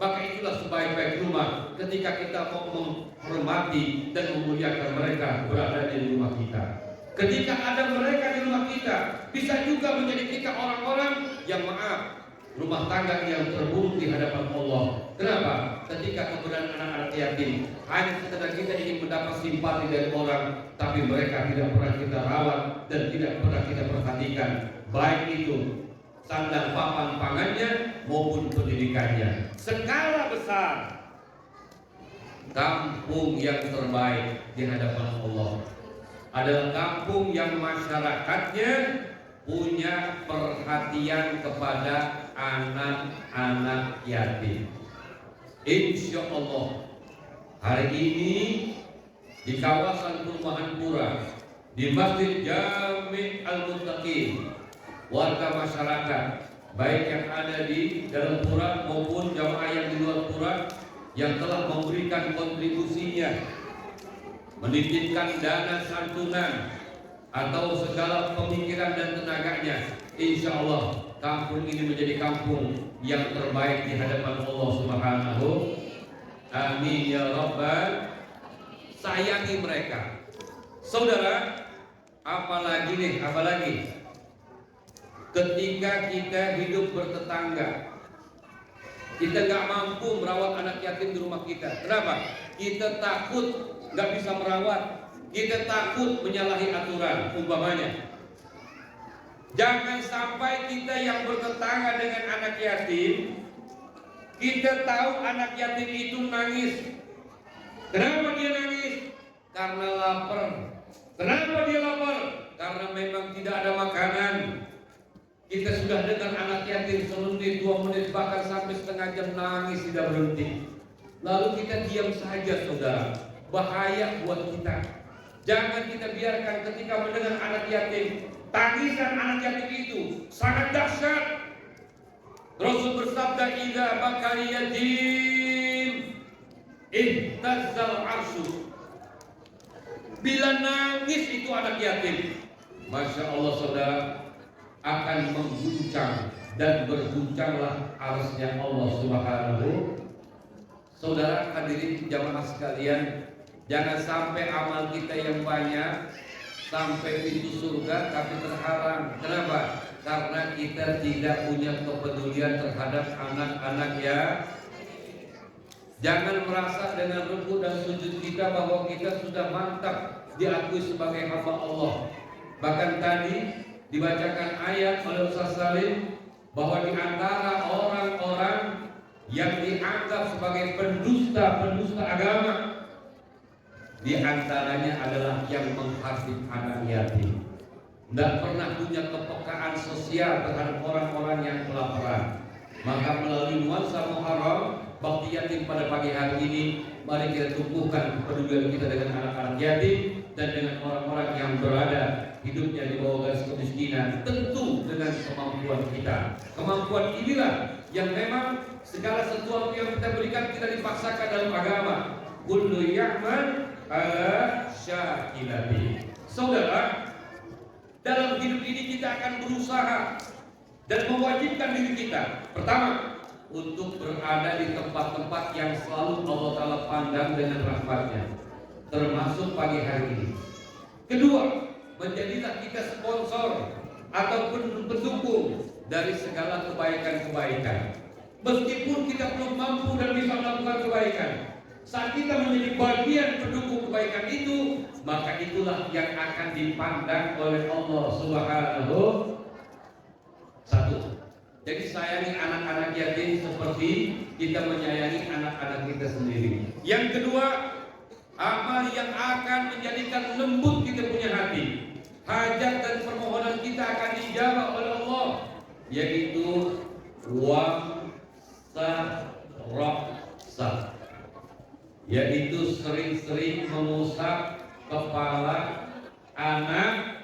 maka itulah sebaik-baik rumah ketika kita mau menghormati dan memuliakan mereka berada di rumah kita. Ketika ada mereka di rumah kita, bisa juga menjadi kita orang-orang yang maaf, rumah tangga yang terburuk di hadapan Allah. Kenapa? Ketika keberadaan anak-anak yatim hanya sekedar kita ingin mendapat simpati dari orang, tapi mereka tidak pernah kita rawat dan tidak pernah kita perhatikan, baik itu sandang papan pangannya maupun pendidikannya. Skala besar, kampung yang terbaik di hadapan Allah adalah kampung yang masyarakatnya punya perhatian kepada anak-anak yatim. Insya Allah hari ini di kawasan Perumahan Pura, di Masjid Jami' Al-Muttaqin, warga masyarakat baik yang ada di dalam pura maupun jamaah yang di luar pura yang telah memberikan kontribusinya, menitipkan dana santunan atau segala pemikiran dan tenaganya, insya Allah kampung ini menjadi kampung yang terbaik di hadapan Allah Subhanahu. Amin ya Rabbal. Sayangi mereka, saudara. Apalagi ketika kita hidup bertetangga, kita nggak mampu merawat anak yatim di rumah kita. Kenapa? Kita takut nggak bisa merawat, kita takut menyalahi aturan. Umpamanya, jangan sampai kita yang bertetangga dengan anak yatim, kita tahu anak yatim itu nangis. Kenapa dia nangis? Karena lapar. Kenapa dia lapar? Karena memang tidak ada makanan. Kita sudah dengar anak yatim semenit, 2 menit, bahkan sampai setengah jam nangis tidak berhenti. Lalu kita diam saja, saudara. Bahaya buat kita. Jangan kita biarkan ketika mendengar anak yatim, tangisan anak yatim itu sangat dahsyat. Rasul bersabda, "Idza bakal yatim ihtazzal arsy." Bila nangis itu anak yatim, Masya Allah saudara, akan mengguncang dan berguncanglah arsy-Nya Allah Subhanahu. Saudara hadirin jamaah sekalian, jangan sampai amal kita yang banyak sampai pintu surga tapi terhalang. Kenapa? Karena kita tidak punya kepedulian terhadap anak-anak ya. Jangan merasa dengan rukuk dan sujud kita bahwa kita sudah mantap diakui sebagai hamba Allah. Bahkan tadi dibacakan ayat oleh Ustaz Salim bahwa di antara orang-orang yang dianggap sebagai pendusta agama, di antaranya adalah yang menghasut anak yatim, tidak pernah punya kepekaan sosial terhadap orang-orang yang kelaparan. Maka melalui nuansa Muharram Bakti Yatim pada pagi hari ini, mari kita tumbuhkan kepedulian kita dengan anak-anak yatim dan dengan orang-orang yang berada hidupnya di bawah garis kemiskinan, tentu dengan kemampuan kita. Kemampuan inilah yang memang segala sesuatu yang kita berikan tidak dipaksakan dalam agama. Kullu ya'mal ala syakilati. Saudara, dalam hidup ini kita akan berusaha dan mewajibkan diri kita, pertama, untuk berada di tempat-tempat yang selalu Allah Ta'ala pandang dengan rahmat-Nya, termasuk pagi hari ini. Kedua, menjadilah kita sponsor ataupun pendukung dari segala kebaikan-kebaikan. Meskipun kita belum mampu dan bisa melakukan kebaikan, saat kita menjadi bagian pendukung kebaikan itu, maka itulah yang akan dipandang oleh Allah Subhanahu. Satu, jadi sayangi anak-anak yatim seperti kita menyayangi anak-anak kita sendiri. Yang kedua, amal yang akan menjadikan lembut kita punya hati, hajat dan permohonan kita akan dijawab oleh Allah, yaitu wamsaroksa, yaitu sering-sering mengusap kepala anak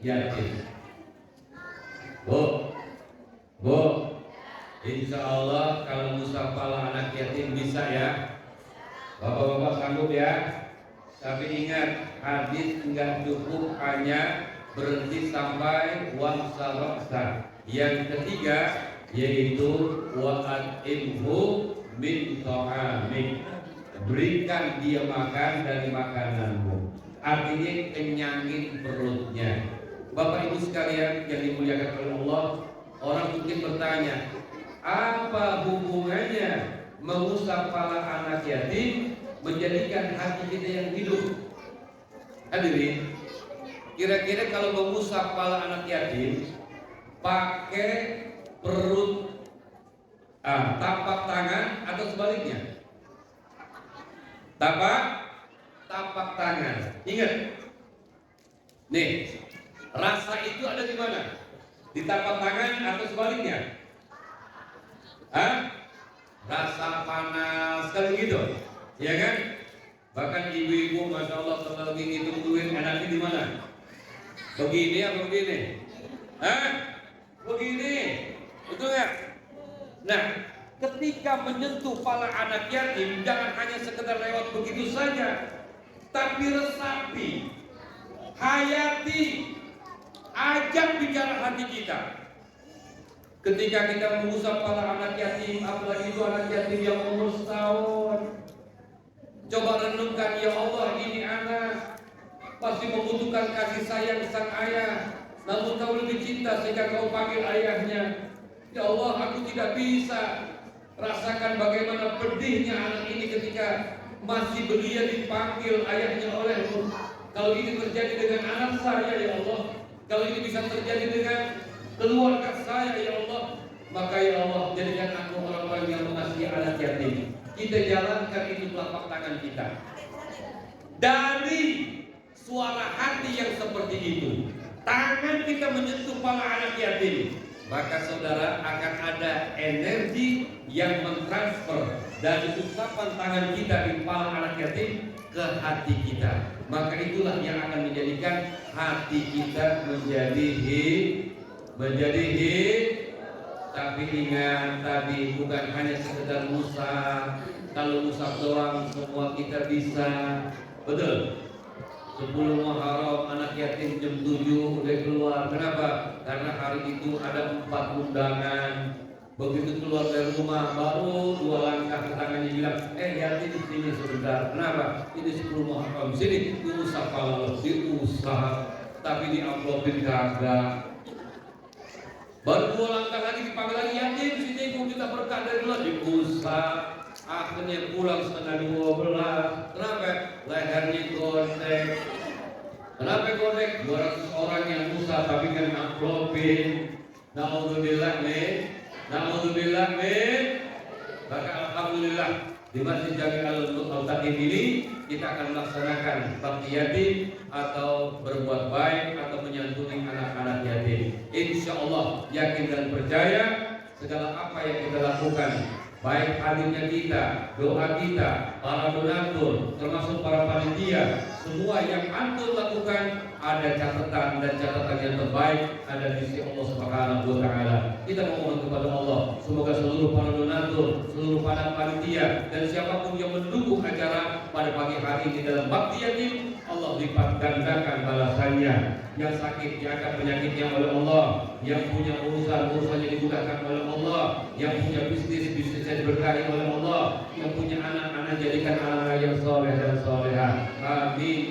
yatim. Bu, insya Allah kalau ngusap kepala anak yatim bisa ya, bapak-bapak sanggup ya. Tapi ingat, hadis enggak cukup hanya berhenti sampai wamsaroksa. Yang ketiga yaitu wa'atimhu min ta'amik, berikan dia makan dari makananmu, artinya kenyangin perutnya. Bapak Ibu sekalian yang dimuliakan oleh Allah, Orang mungkin bertanya, apa hubungannya mengusap kepala anak yatim menjadikan hati kita yang hidup? Hadirin, kira-kira kalau mengusap kepala anak yatim pakai perut, tapak tangan atau sebaliknya? Tapak tangan. Ingat, nih, rasa itu ada di mana? Di tapak tangan atau sebaliknya? Rasa panas kan gitu, ya kan? Bahkan ibu-ibu, masya Allah, kalau lagi ngitung duit enaknya di mana? Begini apa begini? Begini, betul nggak? Nah, ketika menyentuh kepala anak yatim, jangan hanya sekedar lewat begitu saja, tapi resapi, hayati, ajak bicara hati kita. Ketika kita mengusap kepala anak yatim, apalagi itu anak yatim yang umur setahun, coba renungkan, ya Allah, ini anak pasti membutuhkan kasih sayang sang ayah, namun kau lebih cinta sehingga kau panggil ayahnya. Ya Allah, aku tidak bisa rasakan bagaimana pedihnya anak ini ketika masih belia dipanggil ayahnya olehmu. Kalau ini terjadi dengan anak saya, ya Allah, kalau ini bisa terjadi dengan keluarga saya, ya Allah, maka ya Allah, jadikan aku orang-orang yang mengasihi anak yatim. Kita jalankan itu telapak tangan kita. Dari suara hati yang seperti itu, tangan kita menyentuh kepala anak yatim, maka saudara akan ada energi yang mentransfer dari usapan tangan kita di kepala anak yatim ke hati kita. Maka itulah yang akan menjadikan hati kita menjadi Tapi ingat tadi, bukan hanya sekedar musab. Kalau musab doang semua kita bisa. Betul. 10 Muharram anak yatim jam 7 udah keluar. Kenapa? Karena hari itu ada 4 undangan. Begitu keluar dari rumah baru 2 langkah ke tangannya bilang, yatim sini sebentar. Kenapa? Ini 10 Muharram. Sini diusap kalau diusap, tapi diamplopin kagak. Baru 2 langkah lagi dipanggil lagi, yatim sini gua minta berkah dari Allah, diusap. Akhirnya pulang setengah 12. Kenapa? Lehernya gondek. Kenapa gondek? 200 orang yang usap tapi kan amplopin. Na'udzubillah min. Maka alhamdulillah di Masjid Jami Al-Taqim ini kita akan melaksanakan bakti yatim atau berbuat baik atau menyantuni anak-anak yatim. Insya Allah yakin dan percaya segala apa yang kita lakukan, baik hadirnya kita, doa kita, para donatur, termasuk para panitia, semua yang antum lakukan ada catatan dan catatan yang terbaik ada di sisi Allah Subhanahu wa taala. Kita memohon kepada Allah semoga seluruh para donatur, seluruh para panitia dan siapapun yang mendukung acara pada pagi hari ini dalam bakti yatim, Allah lipat gandakan balasannya. Yang sakit diangkat penyakitnya oleh Allah, yang punya urusannya dimudahkan oleh Allah, yang punya bisnisnya diberkahi oleh Allah, yang punya anak jadikan anak yang soleh dan solehah. Amin.